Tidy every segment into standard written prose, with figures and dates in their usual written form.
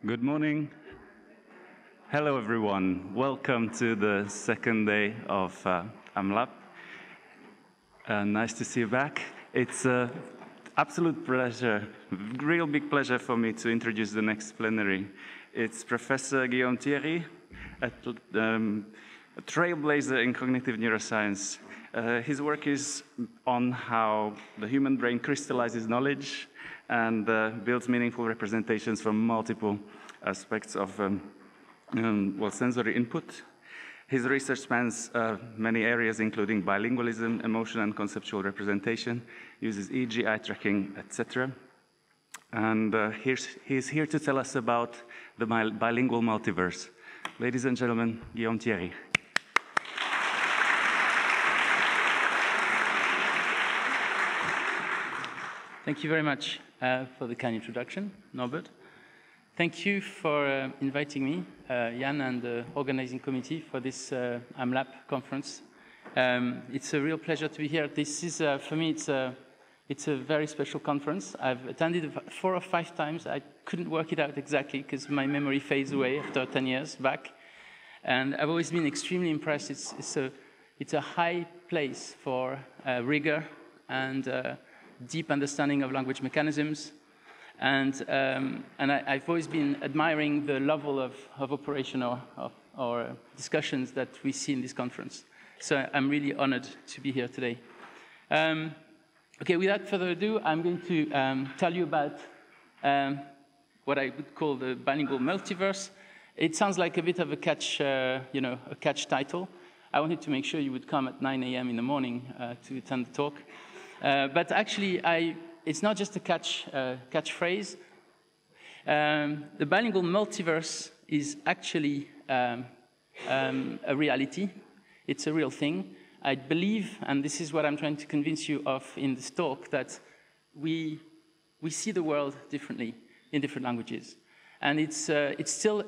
Good morning. Hello, everyone. Welcome to the second day of AMLaP. Nice to see you back. It's an absolute pleasure, real big pleasure for me to introduce the next plenary. It's Professor Guillaume Thierry, a trailblazer in cognitive neuroscience. His work is on how the human brain crystallizes knowledge and builds meaningful representations from multiple aspects of sensory input. His research spans many areas, including bilingualism, emotion and conceptual representation, uses EEG, eye tracking, etc. And he's here to tell us about the bilingual multiverse. Ladies and gentlemen, Guillaume Thierry. Thank you very much for the kind introduction, Norbert. Thank you for inviting me, Jan, and the organizing committee for this AMLaP conference. It's a real pleasure to be here. This is, for me, it's a very special conference. I've attended it 4 or 5 times. I couldn't work it out exactly because my memory fades away after 10 years back. And I've always been extremely impressed. It's a high place for rigor and deep understanding of language mechanisms. And I've always been admiring the level of operation or discussions that we see in this conference. So I'm really honored to be here today. Okay, without further ado, I'm going to tell you about what I would call the bilingual multiverse. It sounds like a bit of a catch, a catch title. I wanted to make sure you would come at 9 a.m. in the morning to attend the talk. But actually, it's not just a catchphrase. The bilingual multiverse is actually a reality. It's a real thing. I believe, and this is what I'm trying to convince you of in this talk, that we see the world differently in different languages. And it's still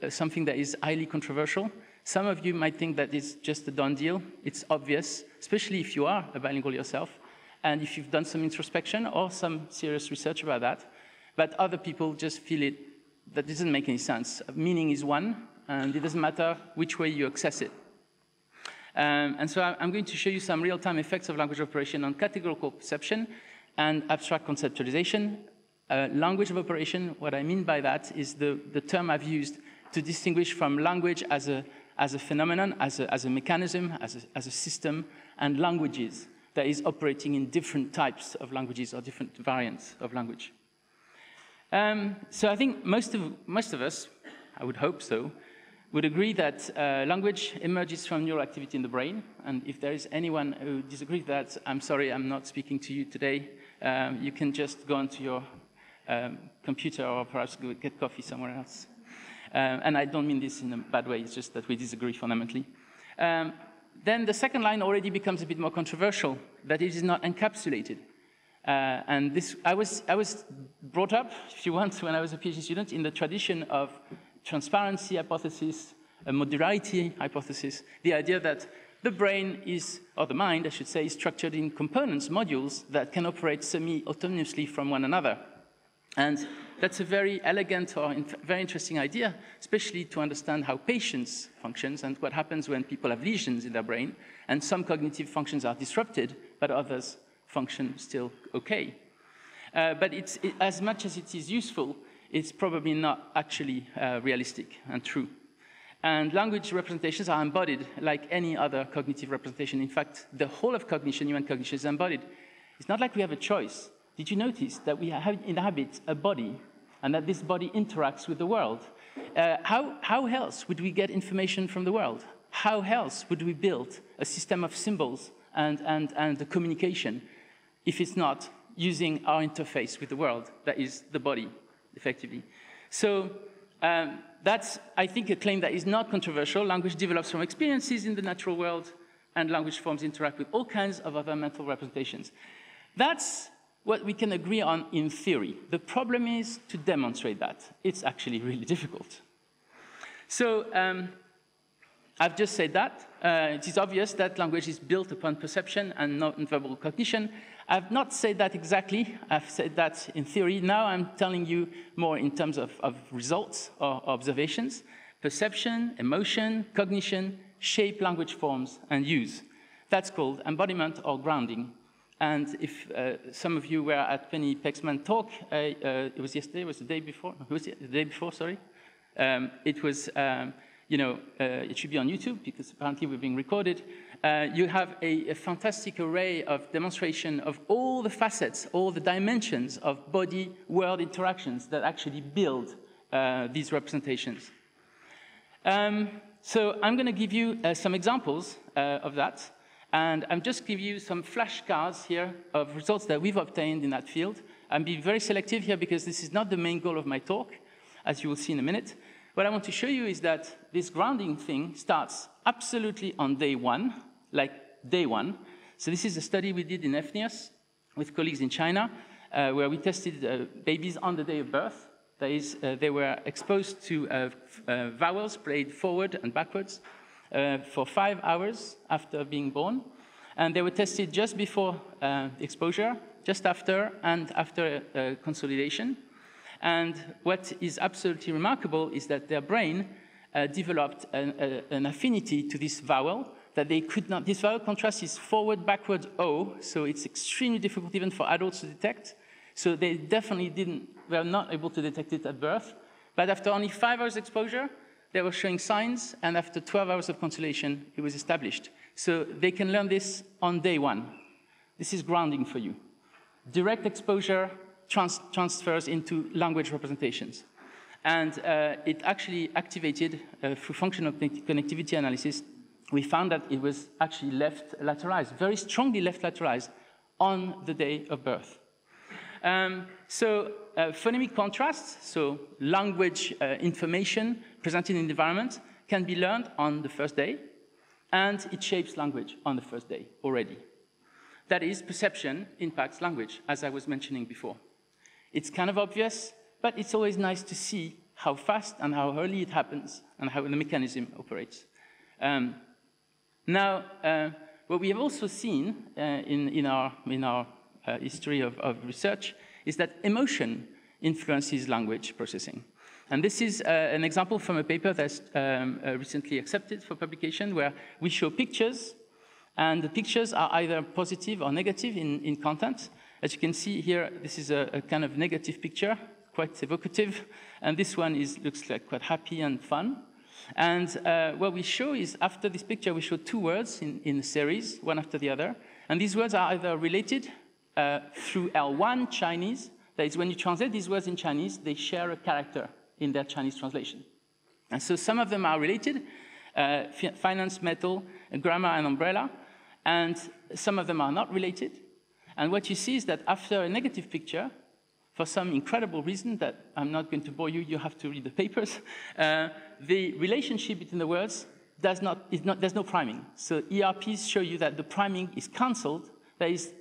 something that is highly controversial. Some of you might think that it's just a done deal. It's obvious, especially if you are a bilingual yourself, and if you've done some introspection or some serious research about that. But other people just feel that doesn't make any sense. Meaning is one, and it doesn't matter which way you access it. And so I'm going to show you some real-time effects of language operation on categorical perception and abstract conceptualization. Language of operation, what I mean by that is the term I've used to distinguish from language as a phenomenon, as a mechanism, as a system, and languages that is operating in different types of languages or different variants of language. So I think most of us, I would hope so, would agree that language emerges from neural activity in the brain. And if there is anyone who disagrees with that, I'm sorry, I'm not speaking to you today. You can just go onto your computer or perhaps go get coffee somewhere else. And I don't mean this in a bad way, it's just that we disagree fundamentally. Then the second line already becomes a bit more controversial, that it is not encapsulated. And this, I was brought up, if you want, when I was a PhD student, in the tradition of transparency hypothesis, a modularity hypothesis, the idea that the brain is, or the mind, I should say, is structured in components, modules, that can operate semi-autonomously from one another. And that's a very elegant or very interesting idea, especially to understand how patience functions and what happens when people have lesions in their brain, and some cognitive functions are disrupted, but others function still okay. But as much as it is useful, it's probably not actually realistic and true. And language representations are embodied like any other cognitive representation. In fact, the whole of cognition, human cognition, is embodied. It's not like we have a choice. Did you notice that we inhabit a body and that this body interacts with the world? How else would we get information from the world? How else would we build a system of symbols and the communication if it's not using our interface with the world, that is the body, effectively? So that's, I think, a claim that is not controversial. Language develops from experiences in the natural world, and language forms interact with all kinds of other mental representations. That's what we can agree on in theory. The problem is to demonstrate that. It's actually really difficult. So I've just said that. It is obvious that language is built upon perception and not verbal cognition. I've not said that exactly. I've said that in theory. Now I'm telling you more in terms of results or observations, perception, emotion, cognition, shape, language forms, and use. That's called embodiment or grounding. And if some of you were at Penny Pexman's talk, it was yesterday, it was the day before, it was the day before, sorry. It was, it should be on YouTube because apparently we're being recorded. You have a fantastic array of demonstration of all the facets, all the dimensions of body-world interactions that actually build these representations. So I'm going to give you some examples of that. And I'm just giving you some flashcards here of results that we've obtained in that field. I'm being very selective here because this is not the main goal of my talk, as you will see in a minute. What I want to show you is that this grounding thing starts absolutely on day one, like day one. So this is a study we did in FNIAS with colleagues in China, where we tested babies on the day of birth. That is, they were exposed to vowels played forward and backwards for 5 hours after being born. And they were tested just before exposure, just after, and after consolidation. And what is absolutely remarkable is that their brain developed an affinity to this vowel that they could not. This vowel contrast is forward, backward, O, so it's extremely difficult even for adults to detect. So they definitely were not able to detect it at birth. But after only 5 hours exposure, they were showing signs, and after 12 hours of consolidation, it was established. So they can learn this on day one. This is grounding for you. Direct exposure transfers into language representations. And it actually activated, through functional connectivity analysis, we found that it was actually left lateralized, very strongly left lateralized on the day of birth. Phonemic contrasts, so language information presented in the environment, can be learned on the first day, and it shapes language on the first day already. That is, perception impacts language, as I was mentioning before. It's kind of obvious, but it's always nice to see how fast and how early it happens and how the mechanism operates. What we have also seen in our history of research is that emotion influences language processing. And this is an example from a paper that's recently accepted for publication, where we show pictures, and the pictures are either positive or negative in content. As you can see here, this is a kind of negative picture, quite evocative, and this one looks like quite happy and fun. And what we show is, after this picture, we show 2 words in a series, one after the other, and these words are either related through L1 Chinese. That is, when you translate these words in Chinese, they share a character in their Chinese translation. And so some of them are related, finance, metal, grammar, and umbrella, and some of them are not related. And what you see is that after a negative picture, for some incredible reason that I'm not going to bore you, you have to read the papers, the relationship between the words there's no priming. So ERPs show you that the priming is cancelled. That is,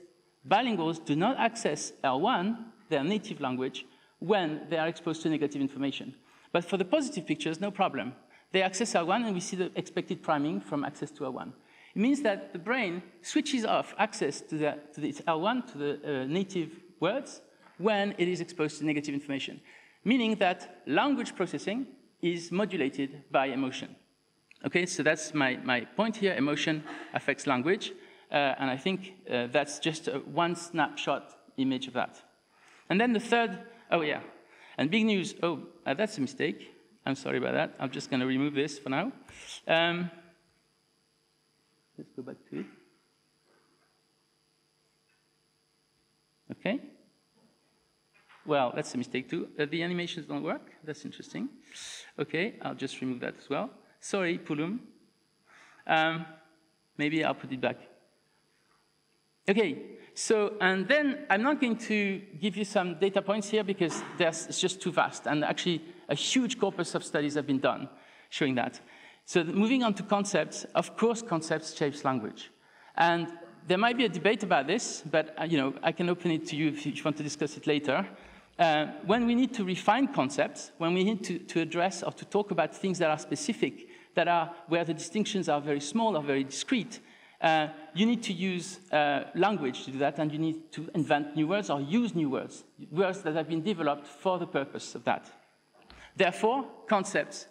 bilinguals do not access L1, their native language, when they are exposed to negative information. But for the positive pictures, no problem. They access L1, and we see the expected priming from access to L1. It means that the brain switches off access to its L1, to the native words, when it is exposed to negative information, meaning that language processing is modulated by emotion. Okay, so that's my point here. Emotion affects language, and I think that's just one snapshot image of that. And then the third, oh yeah, and big news, that's a mistake. I'm sorry about that. I'm just going to remove this for now. Let's go back to it. Okay. Well, that's a mistake too. The animations don't work. That's interesting. Okay, I'll just remove that as well. Sorry, Pulum. Maybe I'll put it back. Okay, so, and then I'm not going to give you some data points here because it's just too vast. And actually, a huge corpus of studies have been done showing that. So moving on to concepts, of course, concepts shapes language. And there might be a debate about this, but I can open it to you if you want to discuss it later. When we need to refine concepts, when we need to address or to talk about things that are specific, where the distinctions are very small or very discrete, You need to use language to do that, and you need to invent new words or use new words, words that have been developed for the purpose of that. Therefore, concepts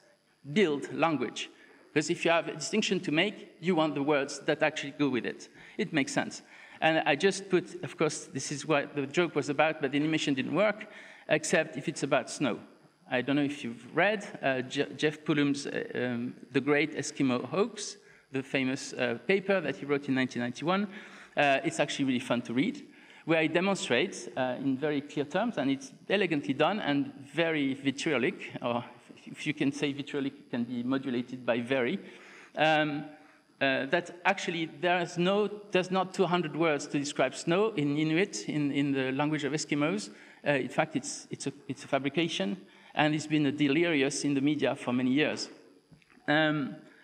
build language, because if you have a distinction to make, you want the words that actually go with it. It makes sense. And I just put, of course, this is what the joke was about, but the animation didn't work, except if it's about snow. I don't know if you've read Jeff Pullum's The Great Eskimo Hoax, the famous paper that he wrote in 1991. It's actually really fun to read, where he demonstrates in very clear terms, and it's elegantly done and very vitriolic, or if you can say vitriolic, it can be modulated by very, that actually there's not 200 words to describe snow in Inuit, in the language of Eskimos. In fact, it's a fabrication, and it's been delirious in the media for many years.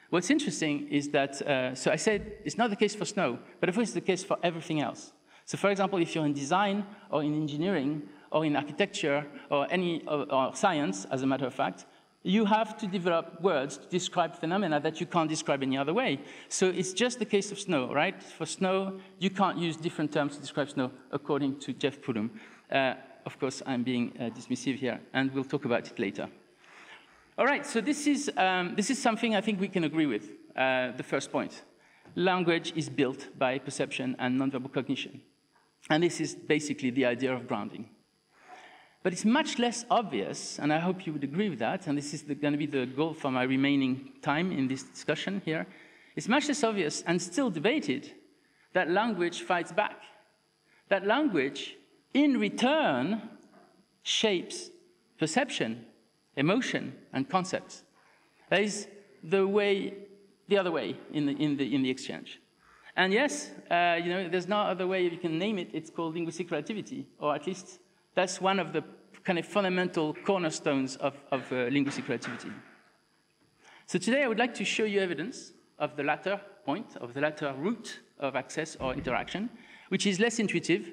What's interesting is that, so I said it's not the case for snow, but of course it's the case for everything else. So for example, if you're in design, or in engineering, or in architecture, or or science, as a matter of fact, you have to develop words to describe phenomena that you can't describe any other way. So it's just the case of snow, right? For snow, you can't use different terms to describe snow, according to Jeff Pullum. Of course, I'm being dismissive here, and we'll talk about it later. All right, so this is something I think we can agree with, the first point. Language is built by perception and nonverbal cognition. And this is basically the idea of grounding. But it's much less obvious, and I hope you would agree with that, and this is going to be the goal for my remaining time in this discussion here. It's much less obvious and still debated that language fights back. That language, in return, shapes perception, emotion, and concepts. That is the other way in the exchange. And yes, there's no other way you can name it. It's called linguistic relativity, or at least that's one of the kind of fundamental cornerstones of linguistic relativity. So today I would like to show you evidence of the latter point, of the latter route of access or interaction, which is less intuitive,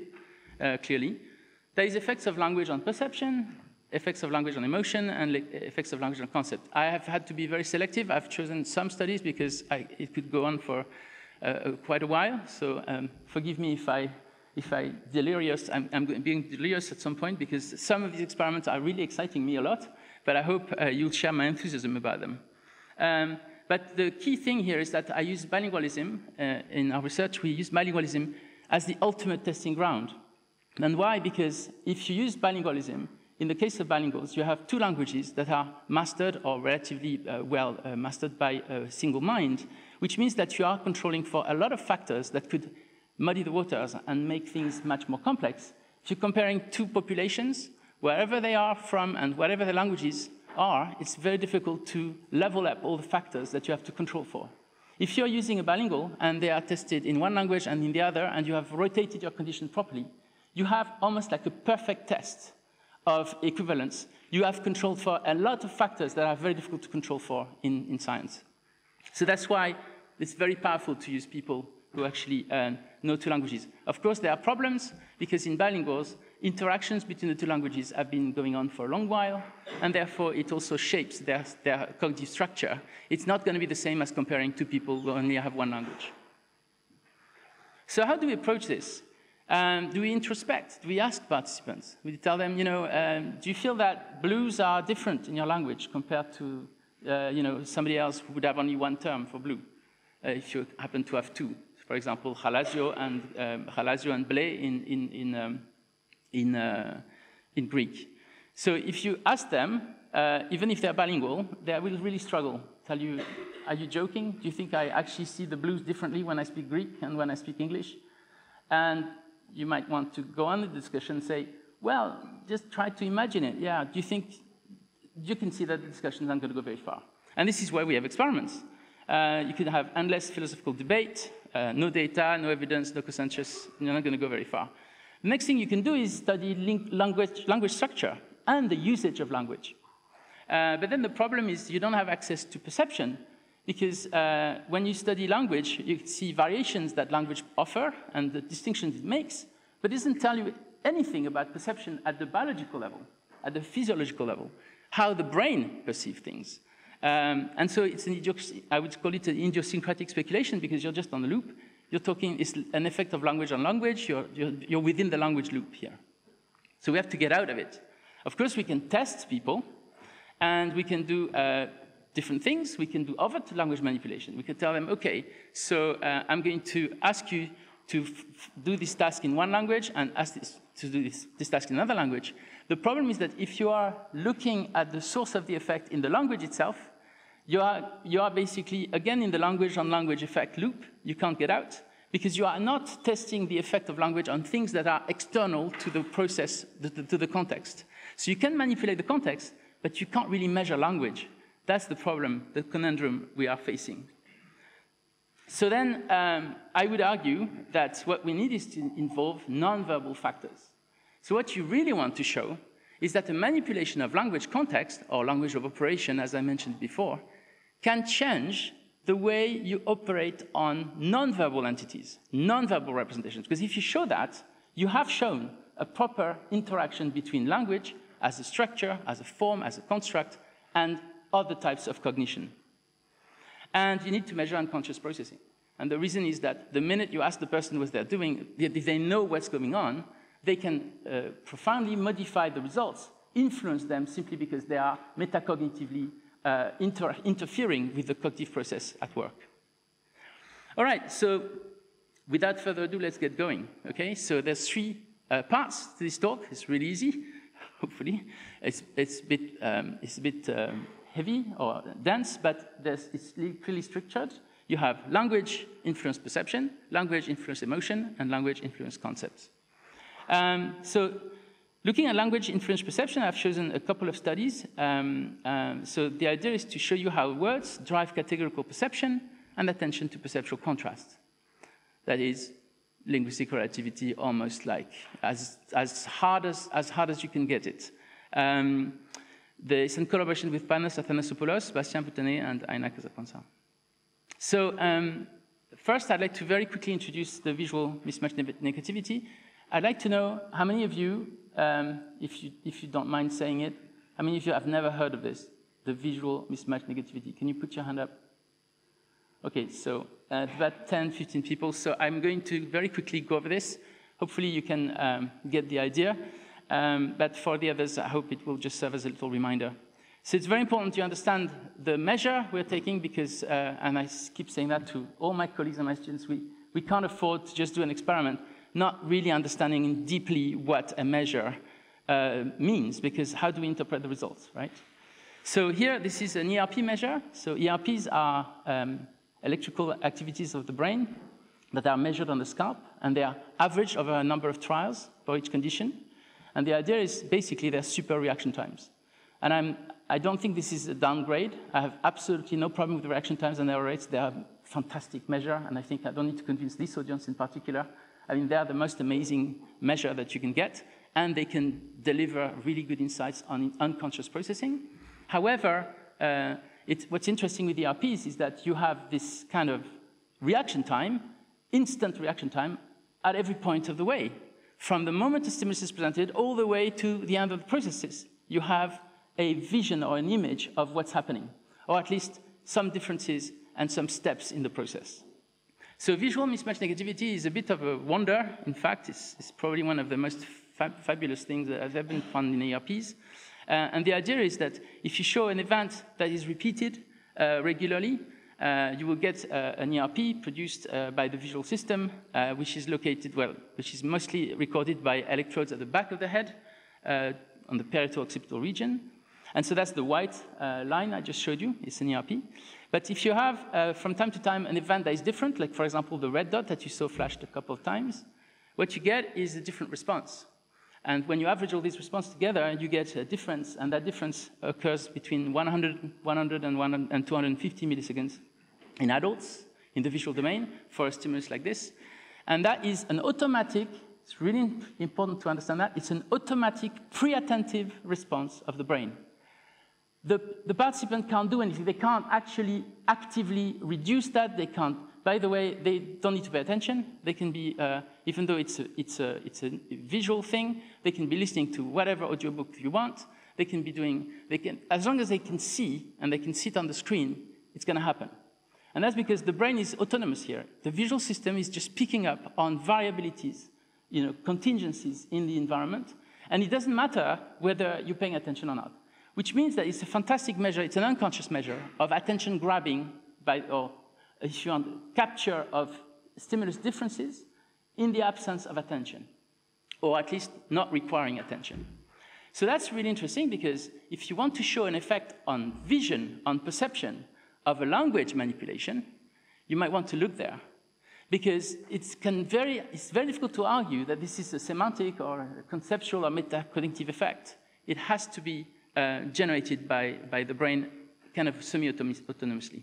clearly. There is effects of language on perception, effects of language on emotion, and effects of language on concept. I have had to be very selective. I've chosen some studies because it could go on for quite a while. So forgive me if I'm being delirious at some point, because some of these experiments are really exciting me a lot, but I hope you'll share my enthusiasm about them. But the key thing here is that I use bilingualism. In our research, we use bilingualism as the ultimate testing ground. And why? Because if you use bilingualism, in the case of bilinguals, you have two languages that are mastered or relatively well mastered by a single mind, which means that you are controlling for a lot of factors that could muddy the waters and make things much more complex. If you're comparing two populations, wherever they are from and whatever the languages are, it's very difficult to level up all the factors that you have to control for. If you're using a bilingual and they are tested in one language and in the other, and you have rotated your condition properly, you have almost like a perfect test of equivalence. You have controlled for a lot of factors that are very difficult to control for in science. So that's why it's very powerful to use people who actually know two languages. Of course, there are problems, because in bilinguals, interactions between the two languages have been going on for a long while, and therefore it also shapes their cognitive structure. It's not going to be the same as comparing two people who only have one language. So how do we approach this? Do we introspect? Do we ask participants? We tell them, do you feel that blues are different in your language compared to somebody else who would have only one term for blue, if you happen to have two? For example, halasio and ble in Greek. So if you ask them, even if they're bilingual, they will really struggle. Tell you, are you joking? Do you think I actually see the blues differently when I speak Greek and when I speak English? And you might want to go on the discussion and say, well, just try to imagine it. Yeah, do you think you can see that the discussions aren't going to go very far? And this is why we have experiments. You could have endless philosophical debate, no data, no evidence, no consensus. You're not going to go very far. The next thing you can do is study language structure and the usage of language. But then the problem is you don't have access to perception, because when you study language, you see variations that language offer and the distinctions it makes, but it doesn't tell you anything about perception at the biological level, at the physiological level, how the brain perceives things. And so it's I would call it an idiosyncratic speculation, because you're just on the loop. you're talking is an effect of language on language. You're within the language loop here. So we have to get out of it. Of course, we can test people, and we can do different things. We can do overt language manipulation. We can tell them, OK, so I'm going to ask you to do this task in one language and ask this to do this task in another language. The problem is that if you are looking at the source of the effect in the language itself, you are basically, again, in the language on language effect loop. You can't get out, because you are not testing the effect of language on things that are external to the process, to the context. So you can manipulate the context, but you can't really measure language. That's the problem, the conundrum we are facing. So then I would argue that what we need is to involve non-verbal factors. So what you really want to show is that the manipulation of language context, or language of operation, as I mentioned before, can change the way you operate on non-verbal entities, non-verbal representations. Because if you show that, you have shown a proper interaction between language as a structure, as a form, as a construct, and other types of cognition. And you need to measure unconscious processing. And the reason is that the minute you ask the person what they're doing, if they know what's going on, they can profoundly modify the results, influence them simply because they are metacognitively interfering with the cognitive process at work. All right, so without further ado, let's get going. Okay, so there's three parts to this talk. It's really easy, hopefully. It's a bit heavy or dense, but it's clearly structured. You have language influence perception, language influence emotion, and language influence concepts. So looking at language influence perception, I've chosen a couple of studies. So the idea is to show you how words drive categorical perception and attention to perceptual contrast. That is linguistic relativity, almost like as hard as you can get it. It's in collaboration with Panos Athanasopoulos, Bastian Poutanné, and Aina Casaponsa. So first, I'd like to very quickly introduce the visual mismatch negativity. I'd like to know how many of you, if you don't mind saying it, how many of you have never heard of this, the visual mismatch negativity? Can you put your hand up? OK, so about 10, 15 people. So I'm going to very quickly go over this. Hopefully, you can get the idea. But for the others, I hope it will just serve as a little reminder. So it's very important to understand the measure we're taking because, and I keep saying that to all my colleagues and my students, we can't afford to just do an experiment, not really understanding deeply what a measure means, because how do we interpret the results, right? So here, this is an ERP measure. So ERPs are electrical activities of the brain that are measured on the scalp, and they are averaged over a number of trials for each condition. And the idea is basically they're super reaction times. And I don't think this is a downgrade. I have absolutely no problem with the reaction times and error rates. They are a fantastic measure, and I think I don't need to convince this audience in particular. I mean, they are the most amazing measure that you can get, and they can deliver really good insights on unconscious processing. However, what's interesting with ERPs is that you have this kind of reaction time, instant reaction time, at every point of the way. From the moment the stimulus is presented all the way to the end of the processes, you have a vision or an image of what's happening, or at least some differences and some steps in the process. So visual mismatch negativity is a bit of a wonder. In fact, it's probably one of the most fabulous things that have ever been found in ERPs. And the idea is that if you show an event that is repeated regularly, you will get an ERP produced by the visual system, which is located, which is mostly recorded by electrodes at the back of the head on the parieto-occipital region. And so that's the white line I just showed you. It's an ERP. But if you have, from time to time, an event that is different, like, for example, the red dot that you saw flashed a couple of times, what you get is a different response. And when you average all these responses together, you get a difference, and that difference occurs between 100 and 250 milliseconds in adults in the visual domain for a stimulus like this. And that is an automatic, it's really important to understand that, it's an automatic pre-attentive response of the brain. The participant can't do anything. They can't actually actively reduce that. They can't. By the way, they don't need to pay attention. They can be, even though it's a visual thing, they can be listening to whatever audiobook you want. They can be doing, as long as they can see and they can see it on the screen, it's going to happen. And that's because the brain is autonomous here. The visual system is just picking up on variabilities, contingencies in the environment. And it doesn't matter whether you're paying attention or not, which means that it's a fantastic measure. It's an unconscious measure of attention grabbing or if you want, capture of stimulus differences in the absence of attention, or at least not requiring attention. So that's really interesting because if you want to show an effect on vision, on perception of a language manipulation, you might want to look there. Because it's very difficult to argue that this is a semantic or a conceptual or metacognitive effect. It has to be generated by the brain kind of semi-autonomously.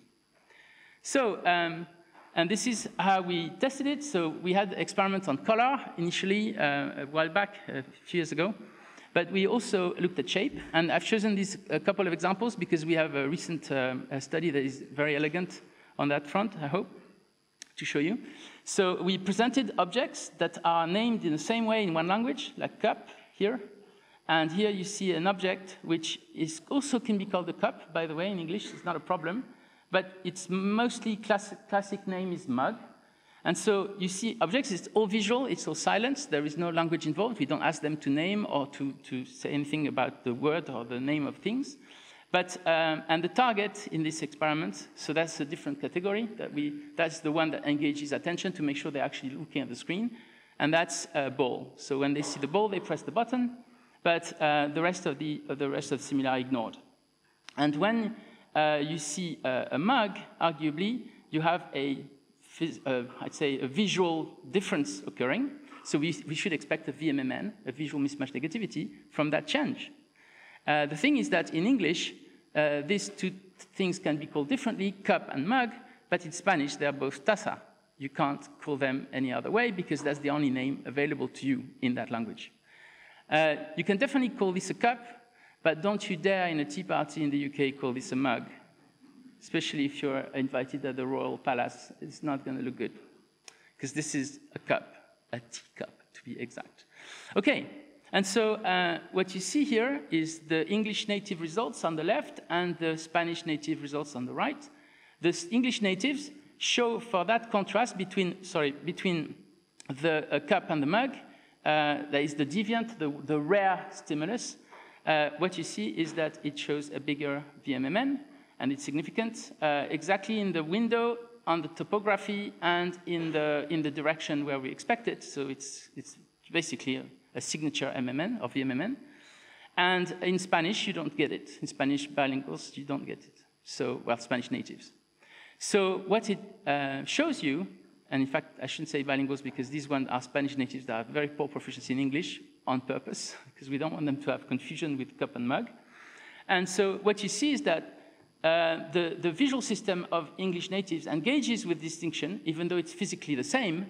So, and this is how we tested it. So we had experiments on color initially a while back, a few years ago. But we also looked at shape. And I've chosen these a couple of examples because we have a recent study that is very elegant on that front, I hope, to show you. So we presented objects that are named in the same way in one language, like cup here. And here you see an object which is also can be called a cup, by the way, in English. It's not a problem. But its mostly classic name is mug. And so you see objects, it's all visual, it's all silence. There is no language involved. We don't ask them to name or to say anything about the word or the name of things. But, and the target in this experiment, so that's a different category. That's the one that engages attention to make sure they're actually looking at the screen. And that's a ball. So when they see the ball, they press the button. But the rest of the stimuli are ignored. And when you see a mug, arguably, you have I'd say a visual difference occurring. So we should expect a VMMN, a visual mismatch negativity, from that change. The thing is that in English, these two things can be called differently, cup and mug, but in Spanish, they are both taza. You can't call them any other way because that's the only name available to you in that language. You can definitely call this a cup, but don't you dare in a tea party in the UK call this a mug, especially if you're invited at the Royal Palace. It's not going to look good because this is a cup, a teacup to be exact. Okay. And so what you see here is the English native results on the left and the Spanish native results on the right. The English natives show for that contrast between the cup and the mug, that is the deviant, the rare stimulus. What you see is that it shows a bigger VMMN, and it's significant exactly in the window, on the topography, and in the direction where we expect it. So it's basically a signature MMN or VMMN. And in Spanish, you don't get it. In Spanish bilinguals, you don't get it. So, well, Spanish natives. So what it shows you, and in fact, I shouldn't say bilinguals because these ones are Spanish natives that have very poor proficiency in English on purpose, because we don't want them to have confusion with cup and mug. And so what you see is that the visual system of English natives engages with distinction, even though it's physically the same,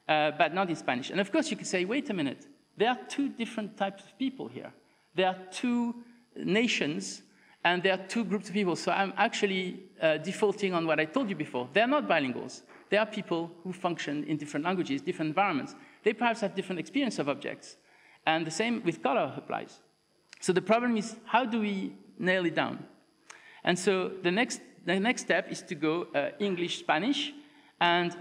but not in Spanish. And of course, you could say, wait a minute. There are two different types of people here. There are two nations, and there are two groups of people. So I'm actually defaulting on what I told you before. They're not bilinguals. They are people who function in different languages, different environments. They perhaps have different experience of objects. And the same with color applies. So the problem is, how do we nail it down? And so the next step is to go English-Spanish, and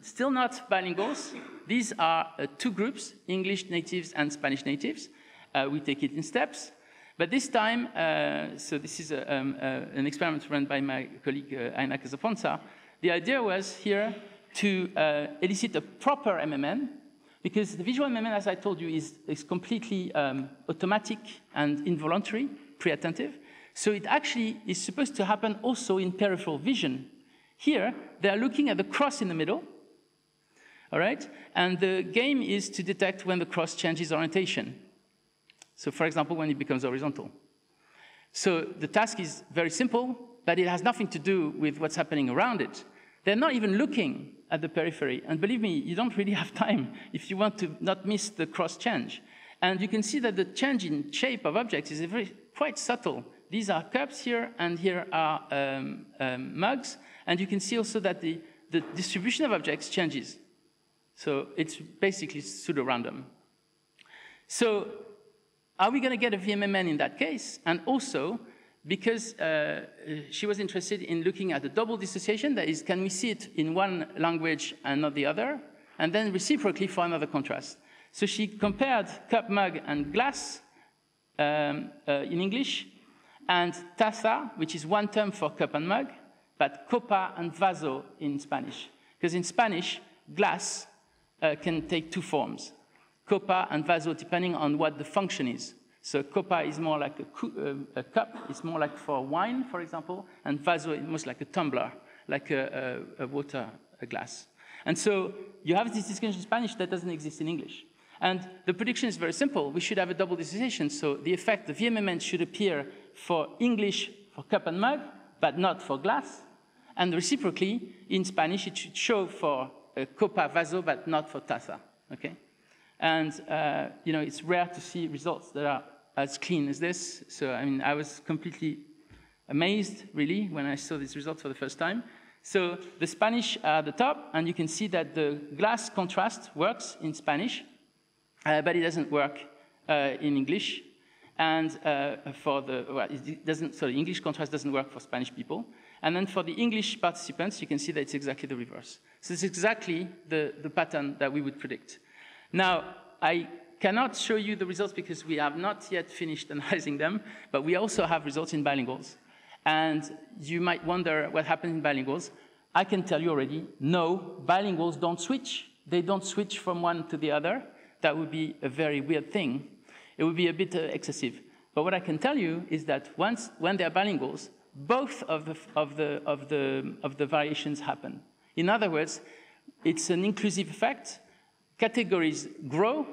still not bilinguals. These are two groups, English natives and Spanish natives. We take it in steps. But this time, so this is an experiment run by my colleague Aina Casaponza. The idea was here to elicit a proper MMN, because the visual MMN, as I told you, is completely automatic and involuntary, pre-attentive. So it actually is supposed to happen also in peripheral vision. Here, they are looking at the cross in the middle, all right? And the game is to detect when the cross changes orientation. So for example, when it becomes horizontal. So the task is very simple, but it has nothing to do with what's happening around it. They're not even looking at the periphery. And believe me, you don't really have time if you want to not miss the cross change. And you can see that the change in shape of objects is quite subtle. These are cups here, and here are mugs. And you can see also that the distribution of objects changes. So it's basically pseudo-random. So are we going to get a VMMN in that case? And also, because she was interested in looking at the double dissociation, that is, can we see it in one language and not the other, and then reciprocally for another contrast. So she compared cup, mug, and glass in English, and taza, which is one term for cup and mug, but copa and vaso in Spanish. Because in Spanish, glass can take two forms, copa and vaso, depending on what the function is. So copa is more like a cup, it's more like for wine, for example, and vaso is most like a tumbler, like a water glass. And so you have this distinction in Spanish that doesn't exist in English. And the prediction is very simple. We should have a double dissociation, so the effect, the VMMN should appear for English for cup and mug, but not for glass. And reciprocally, in Spanish, it should show for copa, vaso, but not for taza, okay? And, you know, it's rare to see results that are as clean as this. So, I mean, I was completely amazed, really, when I saw these results for the first time. So the Spanish are at the top, and you can see that the glass contrast works in Spanish, but it doesn't work in English. And for the, well, it doesn't, sorry, English contrast doesn't work for Spanish people. And then for the English participants, you can see that it's exactly the reverse. So it's exactly the pattern that we would predict. Now, I cannot show you the results because we have not yet finished analyzing them, but we also have results in bilinguals. And you might wonder what happened in bilinguals. I can tell you already, no, bilinguals don't switch. They don't switch from one to the other. That would be a very weird thing. It would be a bit excessive. But what I can tell you is that when they are bilinguals, both of the variations happen. In other words, it's an inclusive effect. Categories grow,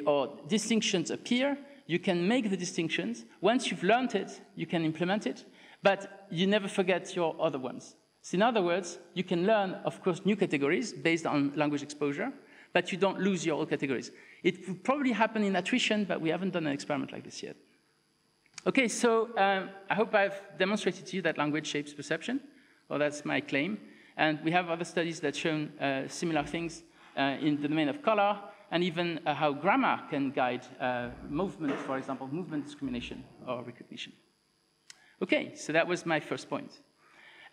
or distinctions appear. You can make the distinctions. Once you've learned it, you can implement it, but you never forget your other ones. So in other words, you can learn, of course, new categories based on language exposure, but you don't lose your old categories. It would probably happen in attrition, but we haven't done an experiment like this yet. Okay, so I hope I've demonstrated to you that language shapes perception, or that's my claim. And we have other studies that show similar things in the domain of color, and even how grammar can guide movement, for example, movement discrimination or recognition. Okay, so that was my first point.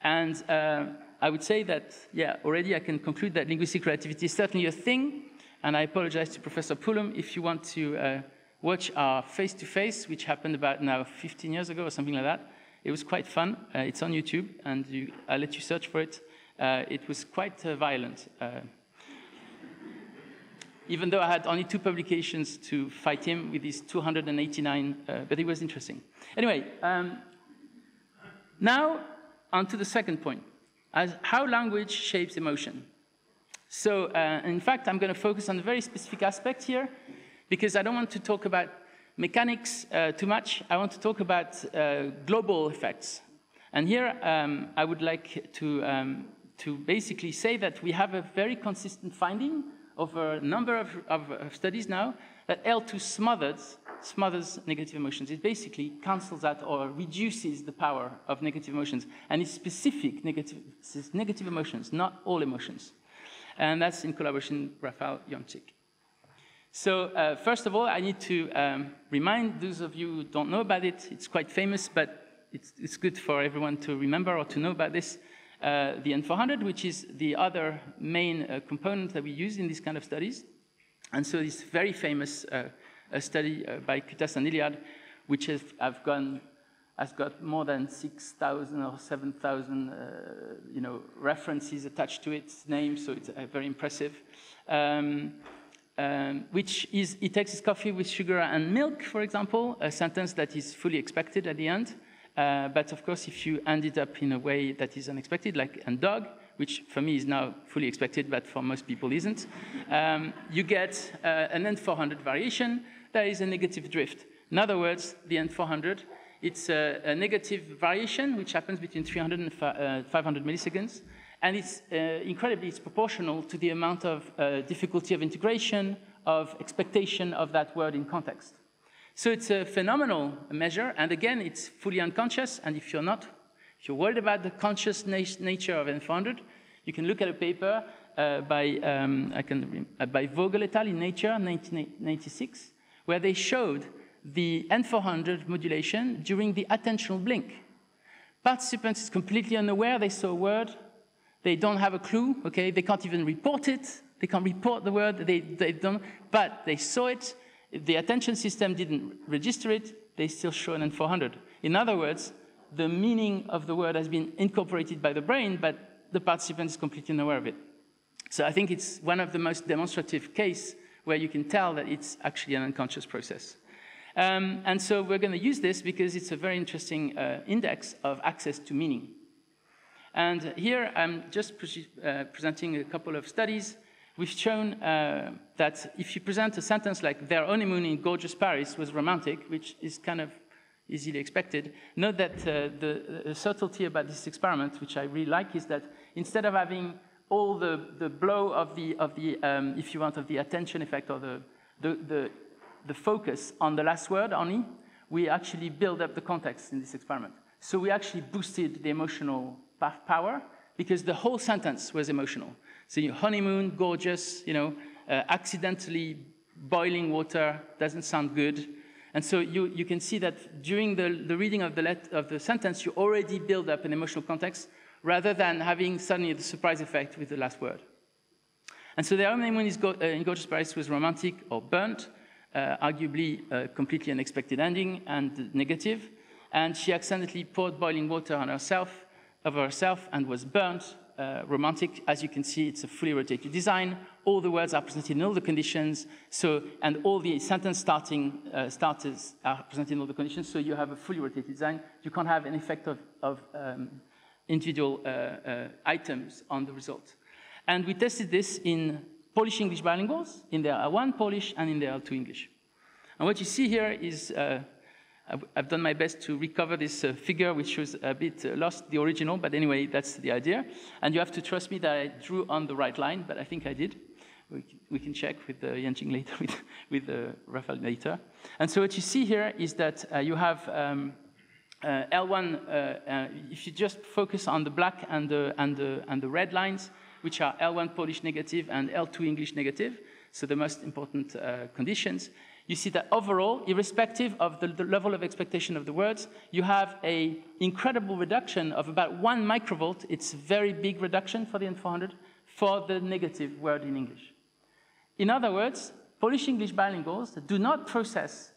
And I would say that, yeah, already I can conclude that linguistic relativity is certainly a thing, and I apologize to Professor Pullum if you want to watch our face-to-face, which happened about now 15 years ago or something like that. It was quite fun. It's on YouTube, and I'll let you search for it. It was quite violent. Even though I had only 2 publications to fight him with his 289, but it was interesting. Anyway, now on to the second point, as how language shapes emotion. So, in fact, I'm going to focus on a very specific aspect here, because I don't want to talk about mechanics too much. I want to talk about global effects. And here, I would like to basically say that we have a very consistent finding over a number of studies now, that L2 smothers negative emotions. It basically cancels out or reduces the power of negative emotions. And it's specific negative emotions, not all emotions. And that's in collaboration with Rafał Jączyk. So first of all, I need to remind those of you who don't know about it. It's quite famous, but it's good for everyone to remember or to know about this. The N400, which is the other main component that we use in these kind of studies. And so this very famous study by Kutas and Iliad, which has got more than 6,000 or 7,000 references attached to its name, so it's very impressive. Which is, it takes its coffee with sugar and milk, for example, a sentence that is fully expected at the end. But of course, if you end it up in a way that is unexpected, like and dog, which for me is now fully expected, but for most people isn't, you get an N400 variation that is a negative drift. In other words, the N400, it's a negative variation, which happens between 300 and 500 milliseconds. And it's incredibly, it's proportional to the amount of difficulty of integration, of expectation of that word in context. So it's a phenomenal measure, and again, it's fully unconscious, and if you're worried about the conscious nature of N400, you can look at a paper by Vogel et al. In Nature, 1996, where they showed the N400 modulation during the attentional blink. Participants is completely unaware, they saw a word, they don't have a clue, okay, they can't even report it, they can't report the word, they don't, but they saw it, the attention system didn't register it, they still show an N400. In other words, the meaning of the word has been incorporated by the brain, but the participant is completely unaware of it. So I think it's one of the most demonstrative cases where you can tell that it's actually an unconscious process. And so we're going to use this because it's a very interesting index of access to meaning. And here I'm just presenting a couple of studies. We've shown that if you present a sentence like their honeymoon in gorgeous Paris was romantic, which is kind of easily expected, note that the subtlety about this experiment, which I really like, is that instead of having all the blow of the if you want, of the attention effect or the focus on the last word only, we actually build up the context in this experiment. So we actually boosted the emotional power because the whole sentence was emotional. So your honeymoon, gorgeous, you know, accidentally boiling water doesn't sound good. And so you can see that during the reading of the sentence, you already build up an emotional context rather than having suddenly the surprise effect with the last word. And so the honeymoon in gorgeous Paris was romantic or burnt, arguably a completely unexpected ending and negative. And she accidentally poured boiling water on herself, over herself, and was burnt. Romantic, as you can see, it's a fully rotated design. All the words are presented in all the conditions. So, and all the sentence starters are presented in all the conditions. So you have a fully rotated design. You can't have an effect of individual items on the result. And we tested this in Polish English bilinguals, in their L1 Polish and in their L2 English. And what you see here is, I've done my best to recover this figure, which was a bit lost, the original, but anyway, that's the idea. And you have to trust me that I drew on the right line, but I think I did. We can check with Yanjing later, with Rafael later. And so what you see here is that you have L1, if you just focus on the black and the red lines, which are L1 Polish negative and L2 English negative, so the most important conditions, you see that overall, irrespective of the level of expectation of the words, you have an incredible reduction of about 1 microvolt. It's a very big reduction for the N400 for the negative word in English. In other words, Polish English bilinguals do not process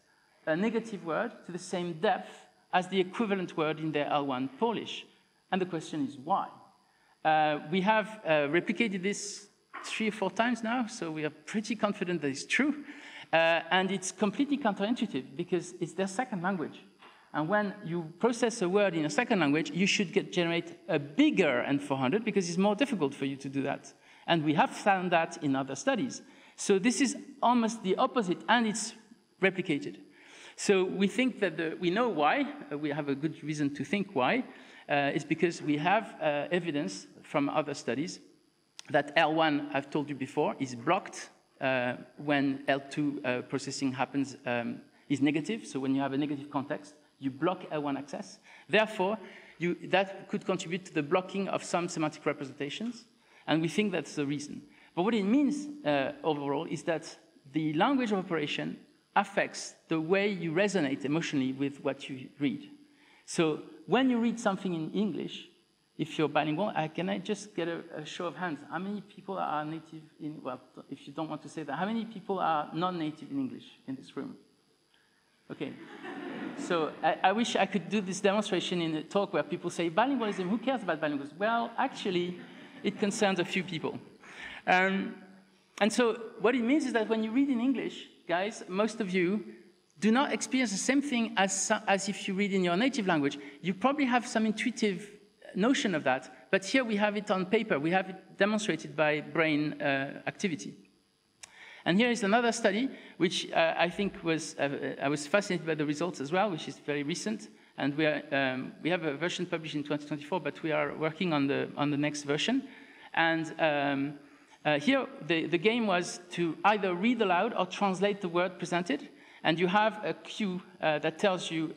a negative word to the same depth as the equivalent word in their L1 Polish. And the question is why? We have replicated this 3 or 4 times now, so we are pretty confident that it's true. And it's completely counterintuitive because it's their second language. And when you process a word in a second language, you should generate a bigger N400 because it's more difficult for you to do that. And we have found that in other studies. So this is almost the opposite, and it's replicated. So we think that we know why. We have a good reason to think why. It's because we have evidence from other studies that L1, I've told you before, is blocked when L2 processing happens, is negative. So when you have a negative context, you block L1 access. Therefore, that could contribute to the blocking of some semantic representations. And we think that's the reason. But what it means overall is that the language of operation affects the way you resonate emotionally with what you read. So when you read something in English, if you're bilingual, can I just get a show of hands? How many people are native in, well, if you don't want to say that, how many people are non-native in English in this room? Okay. So I wish I could do this demonstration in a talk where people say, bilingualism, who cares about bilingualism? Well, actually, it concerns a few people. And so what it means is that when you read in English, guys, most of you do not experience the same thing as if you read in your native language. You probably have some intuitive notion of that, but here we have it on paper. We have it demonstrated by brain activity. And here is another study, which I think was, I was fascinated by the results as well, which is very recent. And we have a version published in 2024, but we are working on the next version. And here, the game was to either read aloud or translate the word presented. And you have a cue that tells you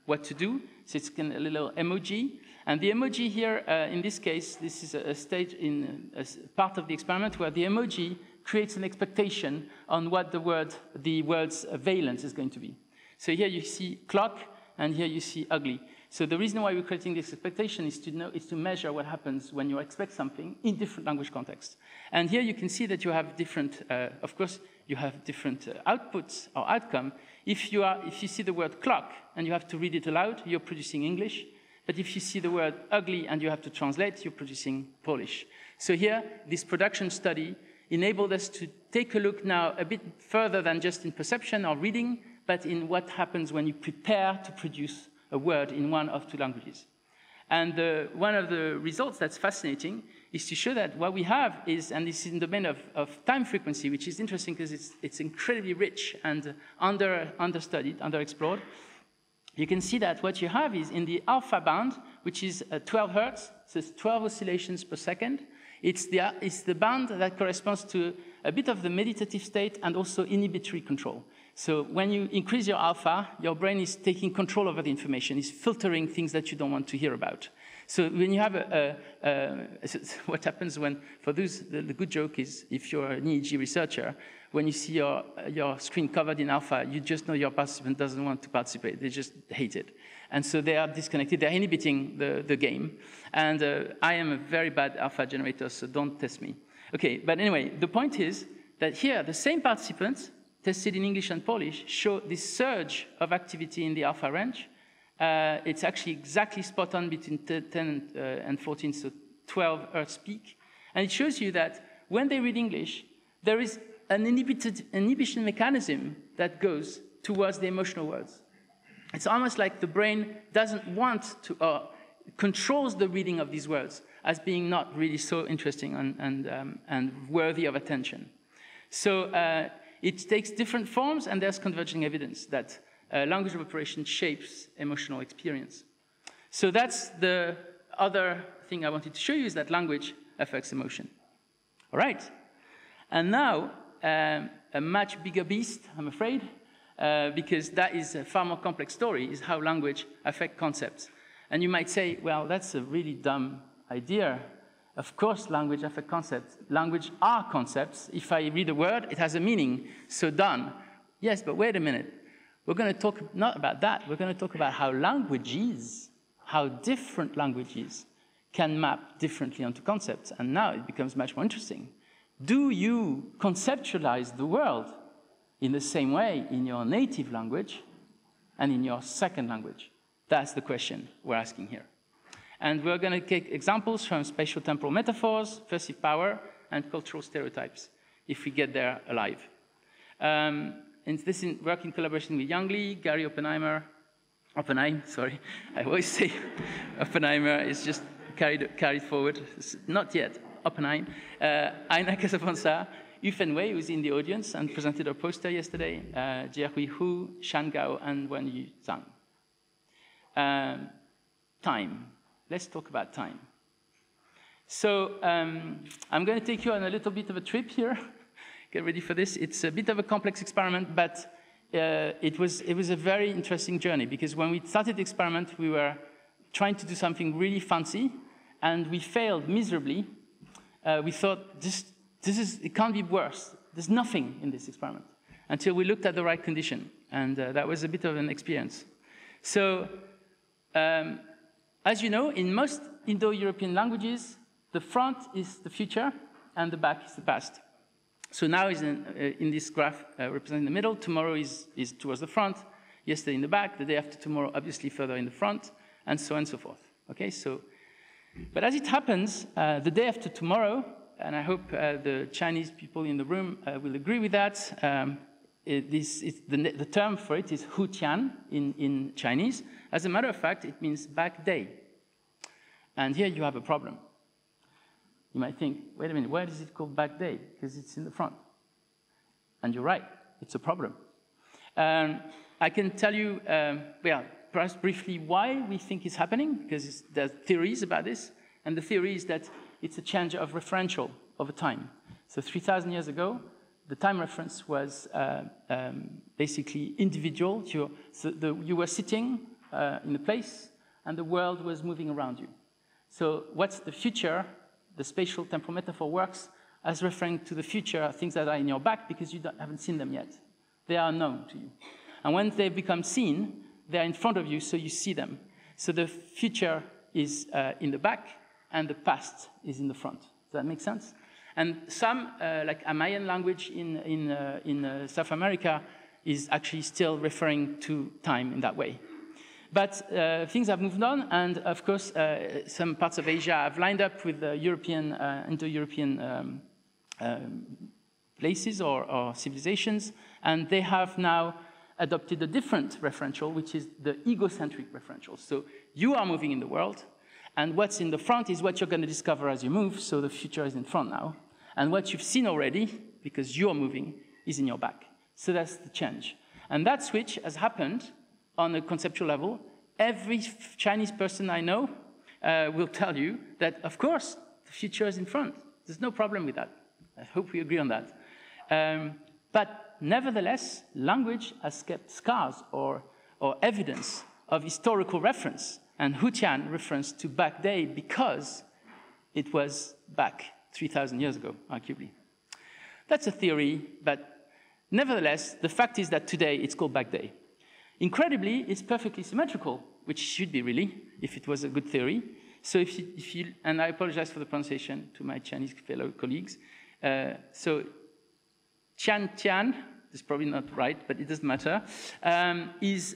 what to do. So it's a little emoji. And the emoji here, in this case, this is a stage in a part of the experiment where the emoji creates an expectation on what the word's valence is going to be. So here you see clock, and here you see ugly. So the reason why we're creating this expectation is to measure what happens when you expect something in different language contexts. And here you can see that you have different, of course, you have different outputs or outcome. If you see the word clock and you have to read it aloud, you're producing English. But if you see the word ugly and you have to translate, you're producing Polish. So here, this production study enabled us to take a look now a bit further than just in perception or reading, but in what happens when you prepare to produce a word in one of two languages. And one of the results that's fascinating is to show that what we have is, and this is in the domain of time frequency, which is interesting because it's incredibly rich and understudied, underexplored. You can see that what you have is in the alpha band, which is 12 hertz, so it's 12 oscillations per second. It's the band that corresponds to a bit of the meditative state and also inhibitory control. So when you increase your alpha, your brain is taking control over the information, is filtering things that you don't want to hear about. So when you have what happens when, for those, the good joke is if you're an EEG researcher, when you see your screen covered in alpha, you just know your participant doesn't want to participate. They just hate it. And so they are disconnected. They're inhibiting the game. And I am a very bad alpha generator, so don't test me. Okay, but anyway, the point is that here, the same participants tested in English and Polish show this surge of activity in the alpha range. It's actually exactly spot on between 10 and 14, so 12 hertz peak. And it shows you that when they read English, there is an inhibition mechanism that goes towards the emotional words. It's almost like the brain doesn't want to, or controls the reading of these words as being not really so interesting and worthy of attention. So it takes different forms, and there's converging evidence that language of operation shapes emotional experience. So that's the other thing I wanted to show you, is that language affects emotion. All right. And now, a much bigger beast, I'm afraid, because that is a far more complex story, is how language affects concepts. And you might say, well, that's a really dumb idea. Of course, language affects concepts. Language are concepts. If I read a word, it has a meaning, so done. Yes, but wait a minute. We're going to talk not about that. We're going to talk about how languages, how different languages can map differently onto concepts. And now it becomes much more interesting. Do you conceptualize the world in the same way in your native language and in your second language? That's the question we're asking here. And we're going to take examples from spatial-temporal metaphors, perceived power, and cultural stereotypes, if we get there alive. And this work in collaboration with Yang Li, Gary Oppenheim, sorry. I always say Oppenheimer is just carried forward. It's not yet. Oppenheim, Aina Casafonsa, Yufeng Wei, who's in the audience and presented our poster yesterday, Jiehui Hu, Shan Gao, and Wenyu Zhang. Time. Let's talk about time. So I'm going to take you on a little bit of a trip here. Get ready for this. It's a bit of a complex experiment, but it was a very interesting journey, because when we started the experiment, we were trying to do something really fancy, and we failed miserably. We thought, it can't be worse. There's nothing in this experiment, until we looked at the right condition, and that was a bit of an experience. So, as you know, in most Indo-European languages, the front is the future, and the back is the past. So now is in this graph representing the middle. Tomorrow is towards the front, yesterday in the back, the day after tomorrow obviously further in the front, and so on and so forth. Okay, so, but as it happens, the day after tomorrow, and I hope the Chinese people in the room will agree with that, the term for it is Hu Tian in Chinese. As a matter of fact, it means back day. And here you have a problem. You might think, wait a minute, why is it called back day? Because it's in the front. And you're right, it's a problem. I can tell you, well, perhaps briefly why we think it's happening, because there are theories about this. And the theory is that it's a change of referential over time. So 3,000 years ago, the time reference was basically individual. You were sitting in a place, and the world was moving around you. So what's the future? The spatial temporal metaphor works as referring to the future, things that are in your back, because you haven't seen them yet. They are known to you. And when they become seen, they're in front of you, so you see them. So the future is in the back, and the past is in the front. Does that make sense? And some, like a Mayan language in South America, is actually still referring to time in that way. But things have moved on, and of course, some parts of Asia have lined up with the European, Indo-European places or civilizations, and they have now adopted a different referential, which is the egocentric referential. So you are moving in the world, and what's in the front is what you're going to discover as you move, so the future is in front now. And what you've seen already, because you're moving, is in your back. So that's the change. And that switch has happened on a conceptual level. Every Chinese person I know will tell you that, of course, the future is in front. There's no problem with that. I hope we agree on that. But nevertheless, language has kept scars or evidence of historical reference, and Hutian reference to back day because it was back 3,000 years ago, arguably. That's a theory, but nevertheless, the fact is that today it's called back day. Incredibly, it's perfectly symmetrical, which should be really, if it was a good theory. So if you and I apologize for the pronunciation to my Chinese fellow colleagues. So Tian Tian, is probably not right, but it doesn't matter,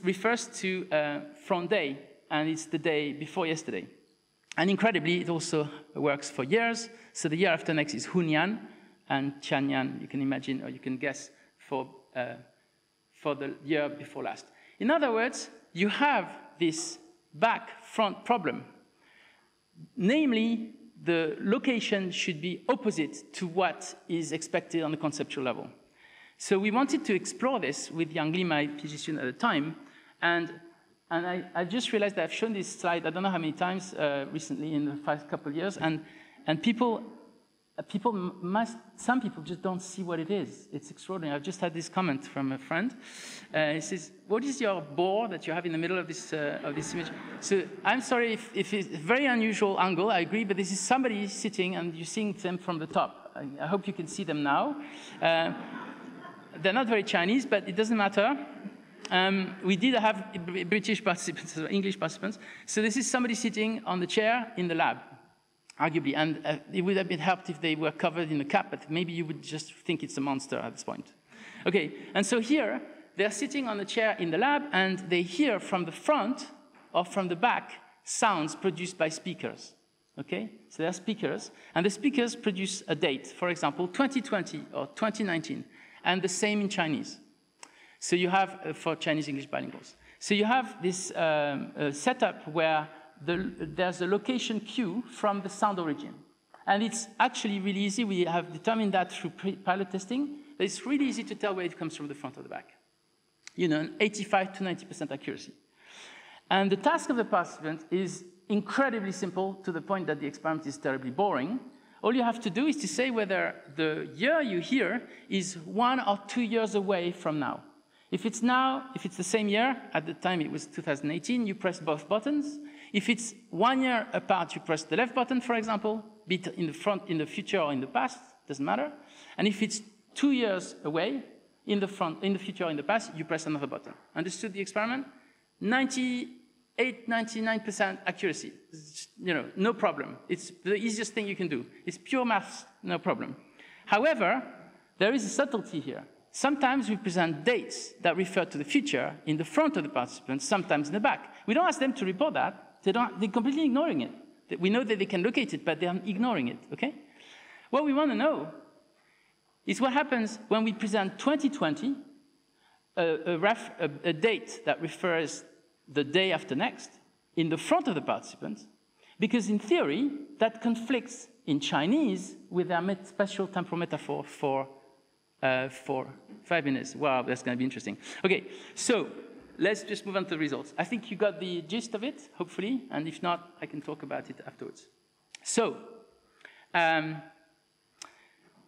refers to front day, and it's the day before yesterday. And incredibly, it also works for years. So the year after next is Hunyan, and Tianyan, you can imagine, or you can guess, for the year before last. In other words, you have this back-front problem. Namely, the location should be opposite to what is expected on the conceptual level. So we wanted to explore this with Yang Li, my PhD student at the time, and I just realized that I've shown this slide, I don't know how many times recently in the past couple of years, and some people just don't see what it is. It's extraordinary. I've just had this comment from a friend. He says, what is your bore that you have in the middle of this image? So I'm sorry if it's a very unusual angle, I agree, but this is somebody sitting and you're seeing them from the top. I hope you can see them now. They're not very Chinese, but it doesn't matter. We did have British participants, English participants. So this is somebody sitting on the chair in the lab, arguably. And it would have been helped if they were covered in a cap, but maybe you would just think it's a monster at this point. Okay, and so here, they're sitting on the chair in the lab, and they hear from the front or from the back sounds produced by speakers. Okay, so they're speakers, and the speakers produce a date, for example, 2020 or 2019, and the same in Chinese. So you have, for Chinese-English bilinguals. So you have this setup where there's a location cue from the sound origin. And it's actually really easy. We have determined that through pilot testing. But it's really easy to tell where it comes from the front or the back. You know, 85 to 90% accuracy. And the task of the participant is incredibly simple to the point that the experiment is terribly boring. All you have to do is to say whether the year you hear is 1 or 2 years away from now. If it's the same year, at the time it was 2018, you press both buttons. If it's 1 year apart, you press the left button, for example, be it in the front, in the future, or in the past, doesn't matter. And if it's 2 years away, in the front, in the future, or in the past, you press another button. Understood the experiment? 98, 99% accuracy. You know, no problem. It's the easiest thing you can do. It's pure maths, no problem. However, there is a subtlety here. Sometimes we present dates that refer to the future in the front of the participants, sometimes in the back. We don't ask them to report that. They're completely ignoring it. We know that they can locate it, but they're ignoring it, okay? What we want to know is what happens when we present 2020, a date that refers the day after next, in the front of the participants, because in theory, that conflicts in Chinese with their spatial temporal metaphor for 5 minutes. Wow, that's going to be interesting. Okay, so let's just move on to the results. I think you got the gist of it, hopefully, and if not, I can talk about it afterwards. So,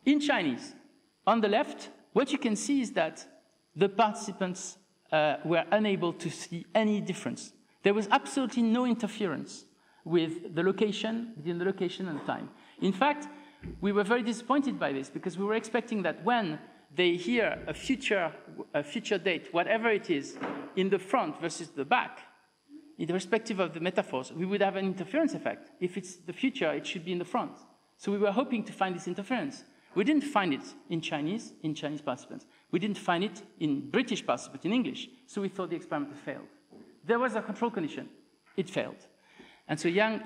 in Chinese, on the left, what you can see is that the participants were unable to see any difference. There was absolutely no interference with the location, between the location and the time. In fact, we were very disappointed by this because we were expecting that when they hear a future date, whatever it is, in the front versus the back, irrespective of the metaphors, we would have an interference effect. If it's the future, it should be in the front. So we were hoping to find this interference. We didn't find it in Chinese participants. We didn't find it in British participants, in English. So we thought the experiment failed. There was a control condition. It failed. And so Yang,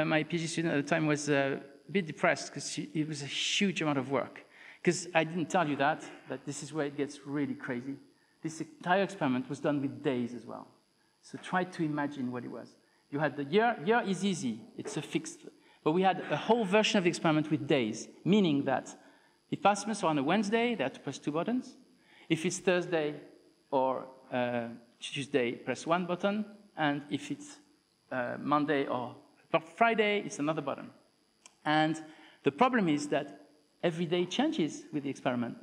my PhD student at the time, was a bit depressed because it was a huge amount of work. Because I didn't tell you that this is where it gets really crazy. This entire experiment was done with days as well. So try to imagine what it was. You had the year is easy, it's a fixed, but we had a whole version of the experiment with days, meaning that if participants are on a Wednesday, they have to press 2 buttons. If it's Thursday or Tuesday, press 1 button, and if it's Monday or Friday, it's another button. And the problem is that every day changes with the experiment.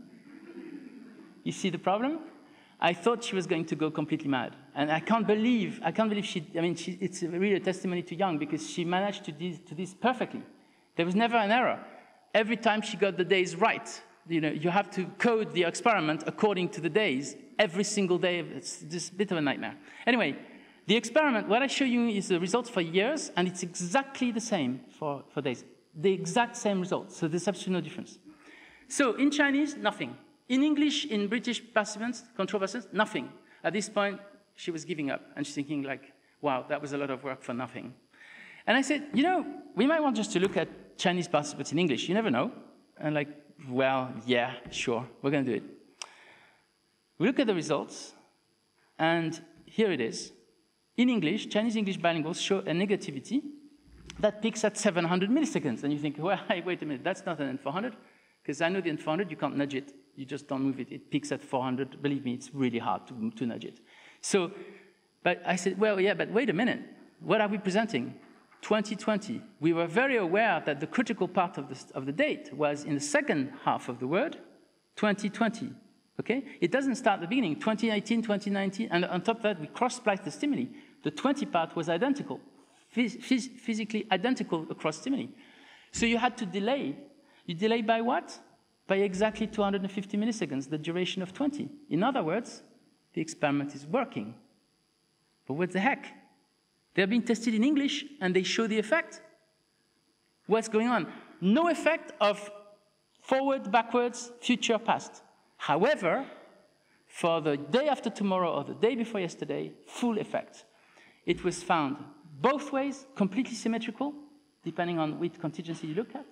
You see the problem? I thought she was going to go completely mad. And I can't believe she, it's really a testimony to Yang because she managed to do this perfectly. There was never an error. Every time she got the days right, you have to code the experiment according to the days every single day. It's just a bit of a nightmare. Anyway, the experiment, what I show you is the results for years, and it's exactly the same for days. The exact same results, so there's absolutely no difference. So in Chinese, nothing. In English, in British participants, control participants, nothing. At this point, she was giving up, and she's thinking like, wow, that was a lot of work for nothing. And I said, we might want just to look at Chinese participants in English. You never know. And like, well, yeah, sure, we're going to do it. We look at the results, and here it is. In English, Chinese-English bilinguals show a negativity that peaks at 700 milliseconds. And you think, well, wait a minute, that's not an N400, because I know the N400, you can't nudge it. You just don't move it. It peaks at 400. Believe me, it's really hard to nudge it. So, but I said, well, yeah, but wait a minute. What are we presenting? 2020. We were very aware that the critical part of the date was in the second half of the word, 2020. Okay? It doesn't start at the beginning, 2018, 2019, and on top of that, we cross-spliced the stimuli. The 20 part was identical, physically identical across stimuli. So you had to delay. You delay by what? By exactly 250 milliseconds, the duration of 20. In other words, the experiment is working. But what the heck? They're being tested in English, and they show the effect. What's going on? No effect of forward, backwards, future, past. However, for the day after tomorrow or the day before yesterday, full effect. It was found both ways, completely symmetrical, depending on which contingency you look at.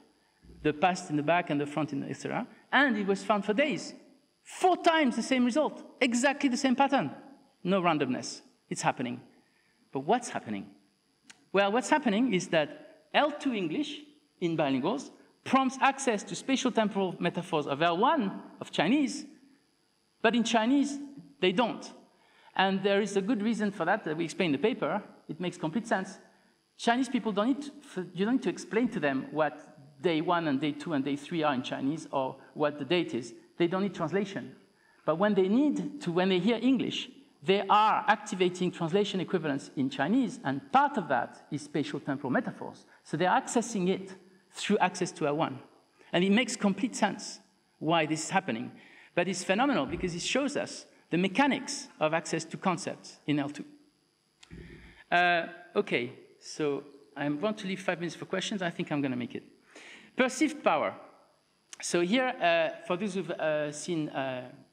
The past in the back and the front in the etc. And it was found for days. 4 times the same result, exactly the same pattern. No randomness. It's happening. But what's happening? Well, what's happening is that L2 English in bilinguals prompts access to spatial temporal metaphors of L1 of Chinese, but in Chinese, they don't. And there is a good reason for that we explain in the paper. It makes complete sense. Chinese people you don't need to explain to them what day 1 and day 2 and day 3 are in Chinese or what the date is. They don't need translation. But when they hear English, they are activating translation equivalents in Chinese, and part of that is spatial temporal metaphors. So they're accessing it through access to L1. And it makes complete sense why this is happening. But it's phenomenal because it shows us the mechanics of access to concepts in L2. Okay, so I want to leave 5 minutes for questions. I think I'm going to make it. Perceived power. So here, for those who've seen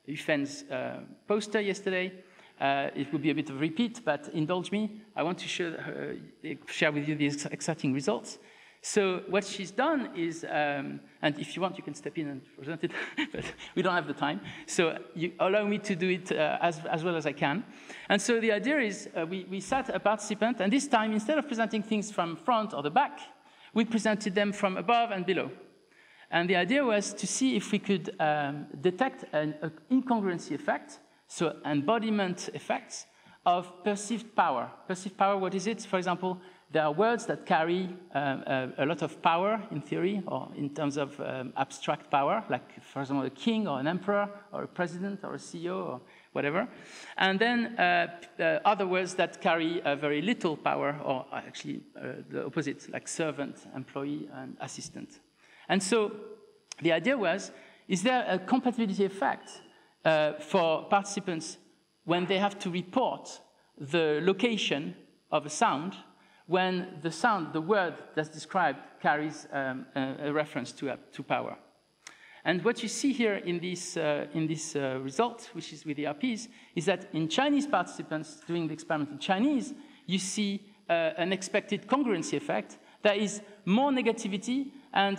Yufen's poster yesterday, it will be a bit of a repeat, but indulge me. I want to share with you these exciting results. So what she's done is, and if you want, you can step in and present it, but we don't have the time. So you allow me to do it as well as I can. And so the idea is we sat a participant, and this time, instead of presenting things from front or the back, we presented them from above and below. And the idea was to see if we could detect an incongruency effect, so embodiment effects of perceived power. Perceived power, what is it? For example, there are words that carry a lot of power in theory, or in terms of abstract power, like, for example, a king or an emperor or a president or a CEO or whatever. And then other words that carry very little power, or actually the opposite, like servant, employee, and assistant. And so the idea was, is there a compatibility effect for participants when they have to report the location of a sound when the sound, the word that's described, carries a reference to power? And what you see here in this result, which is with the RPs, is that in Chinese participants doing the experiment in Chinese, you see an expected congruency effect. There is more negativity, and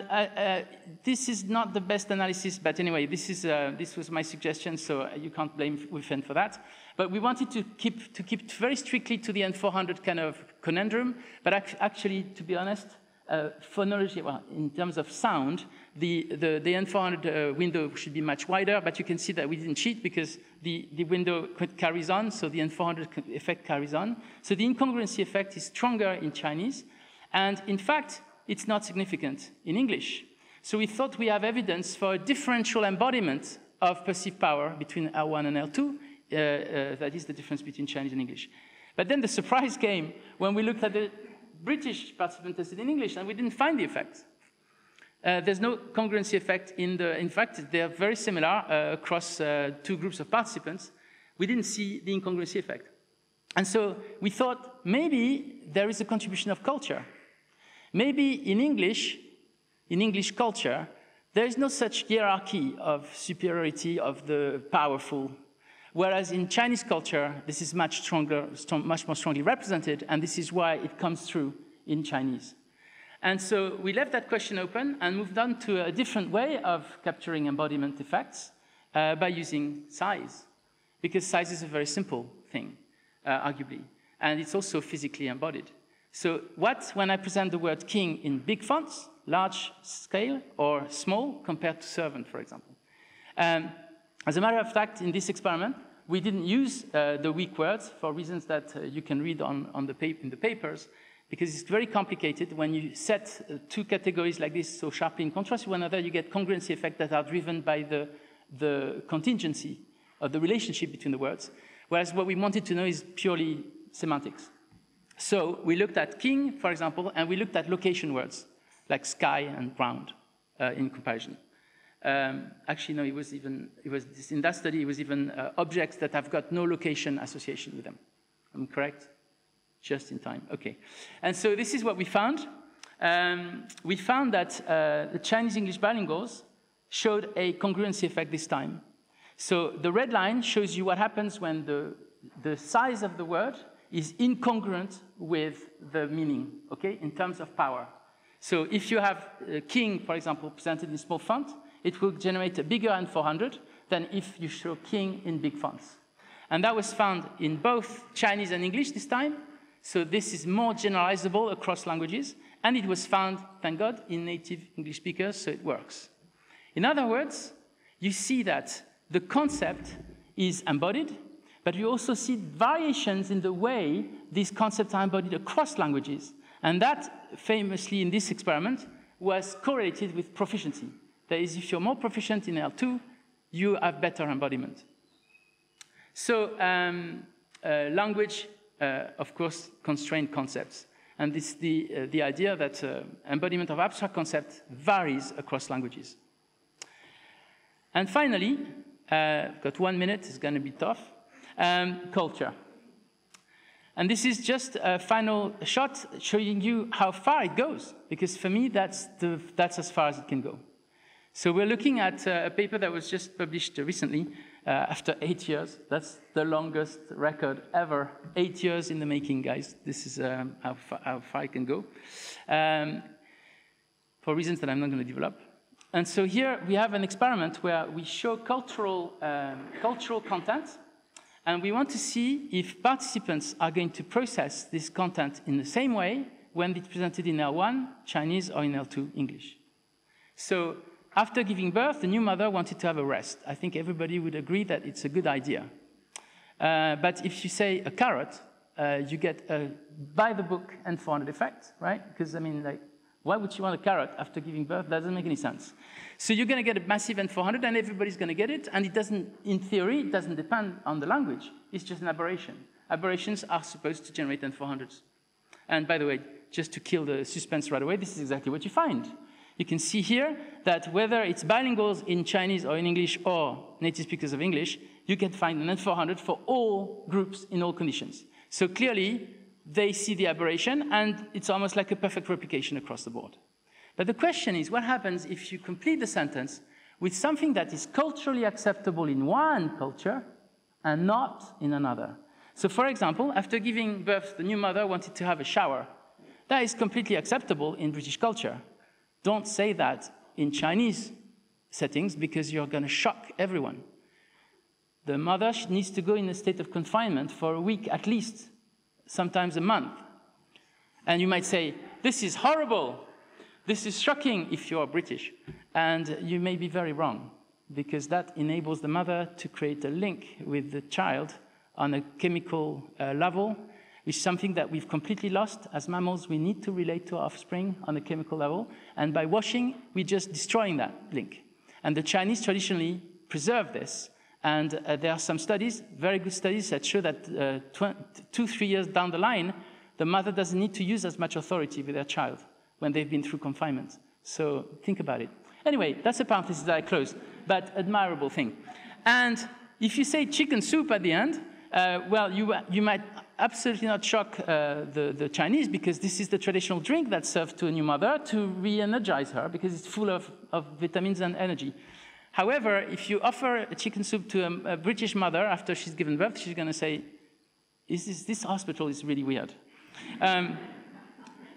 this is not the best analysis, but anyway, this was my suggestion, so you can't blame WIFEN for that. But we wanted to keep very strictly to the N400 kind of conundrum, but actually, to be honest, phonology, well, in terms of sound, the N400 window should be much wider, but you can see that we didn't cheat because the window carries on, so the N400 effect carries on. So the incongruency effect is stronger in Chinese, and in fact, it's not significant in English. So we thought we have evidence for a differential embodiment of perceived power between L1 and L2. That is the difference between Chinese and English. But then the surprise came when we looked at the British participant tested in English, and we didn't find the effect. There's no congruency effect in fact, they're very similar across two groups of participants. We didn't see the incongruency effect. And so we thought maybe there is a contribution of culture. Maybe in English culture, there is no such hierarchy of superiority of the powerful, whereas in Chinese culture, this is much stronger, much more strongly represented, and this is why it comes through in Chinese. And so we left that question open and moved on to a different way of capturing embodiment effects by using size, because size is a very simple thing, arguably, and it's also physically embodied. So when I present the word king in big fonts, large scale, or small, compared to servant, for example. As a matter of fact, in this experiment, we didn't use the weak words for reasons that you can read in the papers, because it's very complicated. When you set two categories like this so sharply in contrast to one another, you get congruency effects that are driven by the contingency of the relationship between the words, whereas what we wanted to know is purely semantics. So we looked at king, for example, and we looked at location words, like sky and ground, in comparison. Actually, no, in that study, it was even objects that have got no location association with them. I'm correct? Just in time, okay. And so this is what we found. We found that the Chinese-English bilinguals showed a congruency effect this time. So the red line shows you what happens when the size of the word is incongruent with the meaning, okay, in terms of power. So if you have king, for example, presented in small font, it will generate a bigger N400 than if you show king in big fonts. And that was found in both Chinese and English this time. So this is more generalizable across languages. And it was found, thank God, in native English speakers, so it works. In other words, you see that the concept is embodied, but you also see variations in the way these concepts are embodied across languages. And that, famously in this experiment, was correlated with proficiency. That is, if you're more proficient in L2, you have better embodiment. So language, of course, constrained concepts. And this is the idea that embodiment of abstract concept varies across languages. And finally, got 1 minute, it's going to be tough. Culture. And this is just a final shot showing you how far it goes, because for me, that's as far as it can go. So we're looking at a paper that was just published recently, after 8 years. That's the longest record ever. 8 years in the making, guys. This is how far it can go, for reasons that I'm not going to develop. And so here we have an experiment where we show cultural content, and we want to see if participants are going to process this content in the same way when it's presented in L1, Chinese, or in L2, English. So after giving birth, the new mother wanted to have a rest. I think everybody would agree that it's a good idea. But if you say a carrot, you get a by-the-book N400 effect, right? Because, I mean, like, why would you want a carrot after giving birth? That doesn't make any sense. So you're going to get a massive N400, and everybody's going to get it. And it doesn't, in theory, it doesn't depend on the language. It's just an aberration. Aberrations are supposed to generate N400s. And by the way, just to kill the suspense right away, this is exactly what you find. You can see here that whether it's bilinguals in Chinese or in English or native speakers of English, you can find an N400 for all groups in all conditions. So clearly, they see the aberration, and it's almost like a perfect replication across the board. But the question is, what happens if you complete the sentence with something that is culturally acceptable in one culture and not in another? So for example, after giving birth, the new mother wanted to have a shower. That is completely acceptable in British culture. Don't say that in Chinese settings because you're going to shock everyone. The mother needs to go in a state of confinement for a week at least, sometimes a month. And you might say, this is horrible. This is shocking if you are British. And you may be very wrong, because that enables the mother to create a link with the child on a chemical level, which is something that we've completely lost. As mammals, we need to relate to our offspring on a chemical level. And by washing, we're just destroying that link. And the Chinese traditionally preserve this. And there are some studies, very good studies, that show that 2-3 years down the line, the mother doesn't need to use as much authority with their child when they've been through confinement. So think about it. Anyway, that's a parenthesis that I closed, but admirable thing. And if you say chicken soup at the end, well, you might absolutely not shock the Chinese, because this is the traditional drink that's served to a new mother to re-energize her, because it's full of vitamins and energy. However, if you offer a chicken soup to a British mother after she's given birth, she's going to say, this hospital is really weird.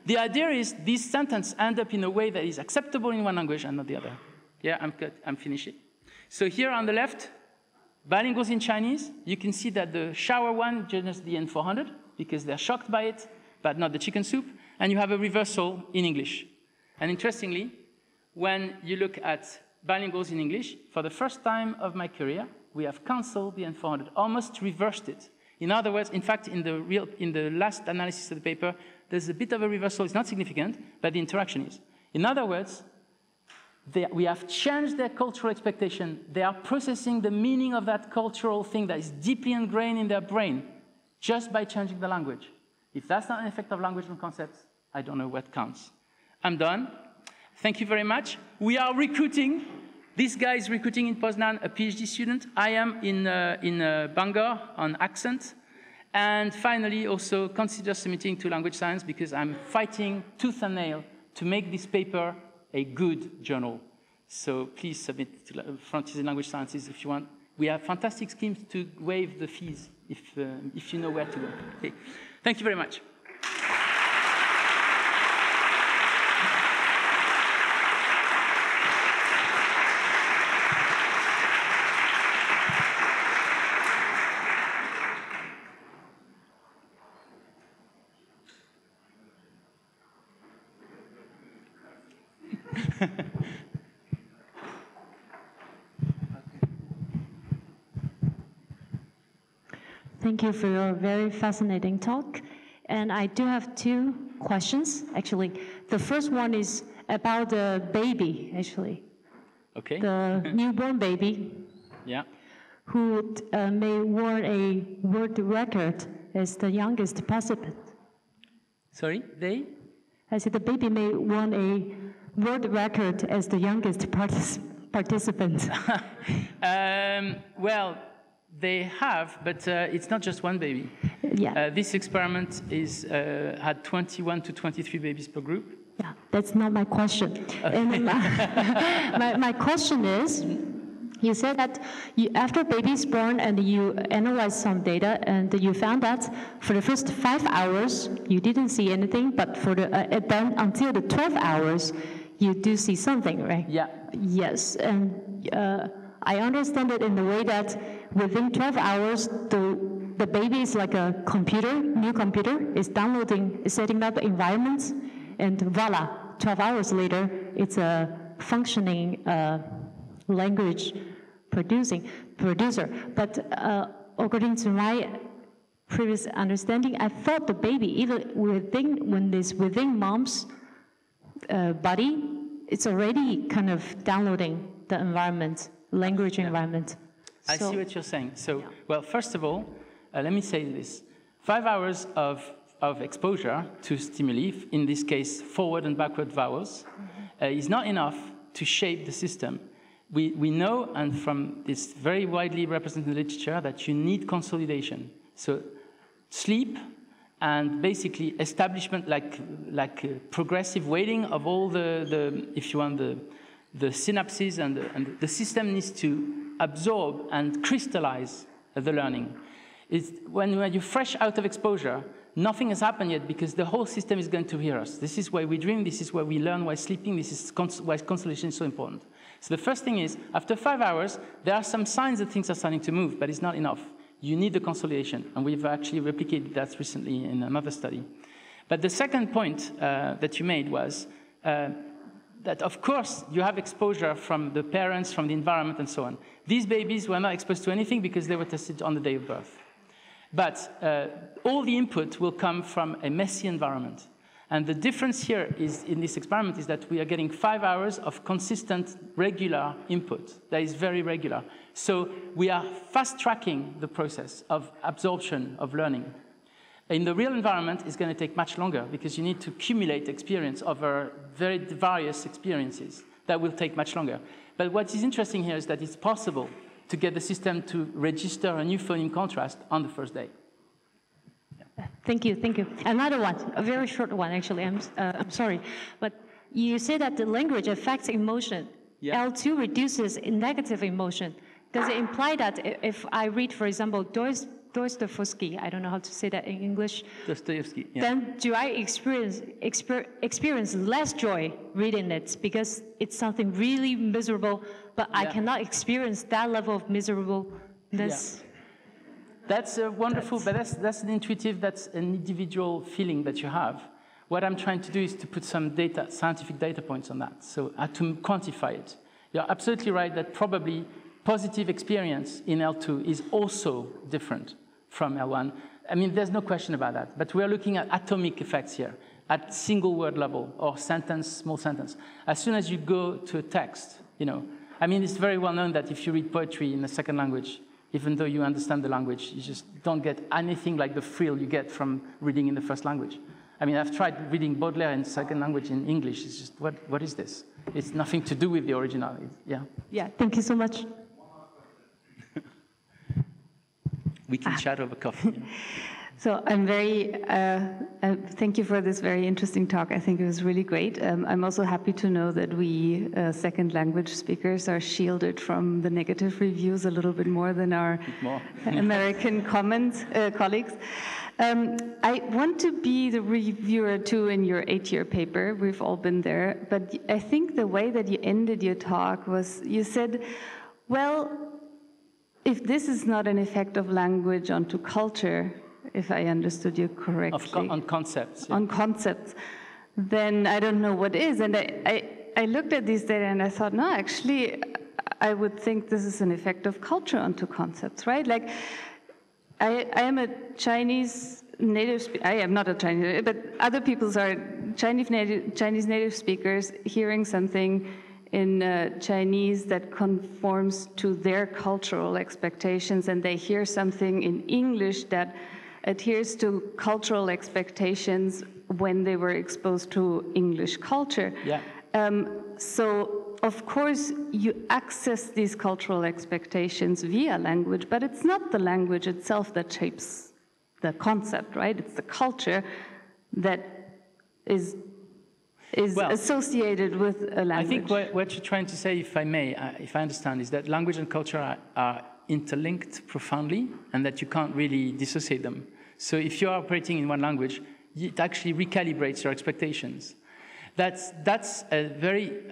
The idea is these sentences end up in a way that is acceptable in one language and not the other. Yeah, I'm finishing. So here on the left, bilinguals in Chinese, you can see that the shower one generates the N400 because they're shocked by it, but not the chicken soup. And you have a reversal in English. And interestingly, when you look at bilinguals in English, for the first time of my career, we have canceled the N400, almost reversed it. In other words, in fact, in the last analysis of the paper, there's a bit of a reversal. It's not significant, but the interaction is. In other words, we have changed their cultural expectation. They are processing the meaning of that cultural thing that is deeply ingrained in their brain just by changing the language. If that's not an effect of language and concepts, I don't know what counts. I'm done. Thank you very much. We are recruiting. This guy is recruiting in Poznan a PhD student. I am in Bangor on accent. And finally, also consider submitting to language science, because I'm fighting tooth and nail to make this paper a good journal. So please submit to Frontiers in Language Sciences if you want. We have fantastic schemes to waive the fees if you know where to go. Okay. Thank you very much. Thank you for your very fascinating talk. And I do have 2 questions, actually. The first one is about the baby, actually. Okay. The newborn baby. Yeah. Who may want a world record as the youngest participant. Sorry, they? I said the baby may want a world record as the youngest participant. Well, they have, but it's not just one baby. Yeah. This experiment had 21 to 23 babies per group. Yeah, that's not my question. And my question is, you said that after baby is born and you analyze some data and you found that for the first 5 hours you didn't see anything, but for then until the 12 hours you do see something, right? Yeah. Yes, and I understand it in the way that within 12 hours the baby is like a new computer, is downloading, is setting up environments, and voila, 12 hours later it's a functioning language producer. But according to my previous understanding, I thought the baby, even when it's within mom's body, it's already kind of downloading the environment, language environment. I see what you're saying. So, well, first of all, let me say this. 5 hours of exposure to stimuli, in this case, forward and backward vowels, is not enough to shape the system. We know, and from this very widely represented literature, that you need consolidation. So sleep and basically establishment, like progressive weighting of all if you want, the synapses, and the system needs to absorb and crystallize the learning. When you're fresh out of exposure, nothing has happened yet because the whole system is going to hear us. This is why we dream, this is why we learn while sleeping, this is why consolidation is so important. So the first thing is, after 5 hours, there are some signs that things are starting to move, but it's not enough. You need the consolidation, and we've actually replicated that recently in another study. But the second point that you made was that, of course, you have exposure from the parents, from the environment, and so on. These babies were not exposed to anything because they were tested on the day of birth. But all the input will come from a messy environment. And the difference here is, in this experiment, is that we are getting 5 hours of consistent, regular input that is very regular. So we are fast-tracking the process of absorption of learning. In the real environment, it's going to take much longer because you need to accumulate experience over very various experiences. That will take much longer. But what is interesting here is that it's possible to get the system to register a new phoneme contrast on the first day. Thank you, thank you. Another one, a very short one, actually. I'm sorry, but you say that the language affects emotion. Yeah. L2 reduces negative emotion. Does it imply that if I read, for example, Dostoevsky, I don't know how to say that in English. Dostoevsky, yeah. Then do I experience less joy reading it because it's something really miserable, but I cannot experience that level of miserableness? Yeah. That's wonderful, but that's an intuitive, that's an individual feeling that you have. What I'm trying to do is to put some data, scientific data points on that, so to quantify it. You're absolutely right that probably positive experience in L2 is also different from L1. I mean, there's no question about that, but we're looking at atomic effects here, at single word level, or sentence, small sentence. As soon as you go to a text, I mean, it's very well known that if you read poetry in a second language, even though you understand the language, you just don't get anything like the thrill you get from reading in the first language. I mean, I've tried reading Baudelaire in second language in English. It's just, what is this? It's nothing to do with the original. Yeah. Yeah, thank you so much. We can chat over coffee. So I'm thank you for this very interesting talk. I think it was really great. I'm also happy to know that we second language speakers are shielded from the negative reviews a little bit more than our American colleagues. I want to be the reviewer too in your 8-year paper. We've all been there. But I think the way that you ended your talk was, you said, well, if this is not an effect of language onto culture, if I understood you correctly. On concepts. Yeah. On concepts, then I don't know what is. And I looked at these data and I thought, no, actually, I would think this is an effect of culture onto concepts, right? Like, I am a Chinese native speaker. I am not a Chinese, but other people are Chinese native speakers hearing something in Chinese that conforms to their cultural expectations, and they hear something in English that adheres to cultural expectations when they were exposed to English culture. Yeah. So, of course, you access these cultural expectations via language, but it's not the language itself that shapes the concept, right? It's the culture that is associated with a language. I think what you're trying to say, if I may, if I understand, is that language and culture are interlinked profoundly, and that you can't really dissociate them. So if you're operating in one language, it actually recalibrates your expectations. That's a very,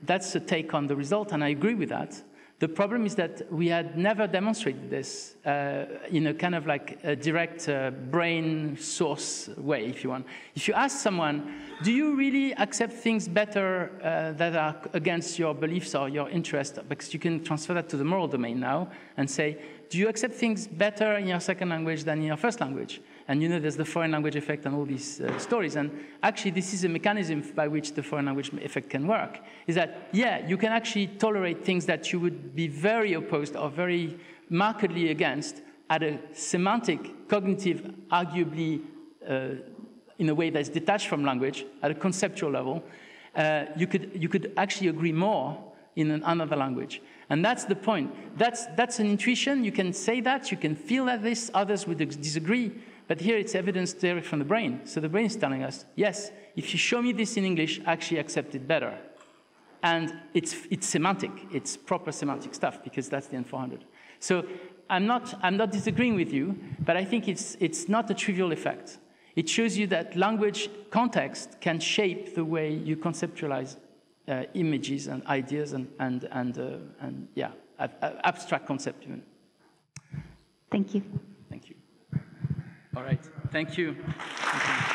that's a take on the result, and I agree with that. The problem is that we had never demonstrated this in a kind of like a direct brain source way, if you want. If you ask someone, do you really accept things better that are against your beliefs or your interest? Because you can transfer that to the moral domain now and say, do you accept things better in your second language than in your first language? And there's the foreign language effect and all these stories. And actually, this is a mechanism by which the foreign language effect can work. Is that, yeah, you can actually tolerate things that you would be very opposed or very markedly against at a semantic, cognitive, arguably in a way that's detached from language, at a conceptual level. you could actually agree more in another language. And that's the point. That's an intuition. You can say that. You can feel that this. Others would disagree. But here it's evidence direct from the brain. So the brain is telling us, yes, if you show me this in English, I actually accept it better. And it's semantic. It's proper semantic stuff, because that's the N400. So I'm not disagreeing with you, but I think it's not a trivial effect. It shows you that language context can shape the way you conceptualize images and ideas and yeah, abstract concept even. Thank you. Thank you. All right. Thank you. Thank you.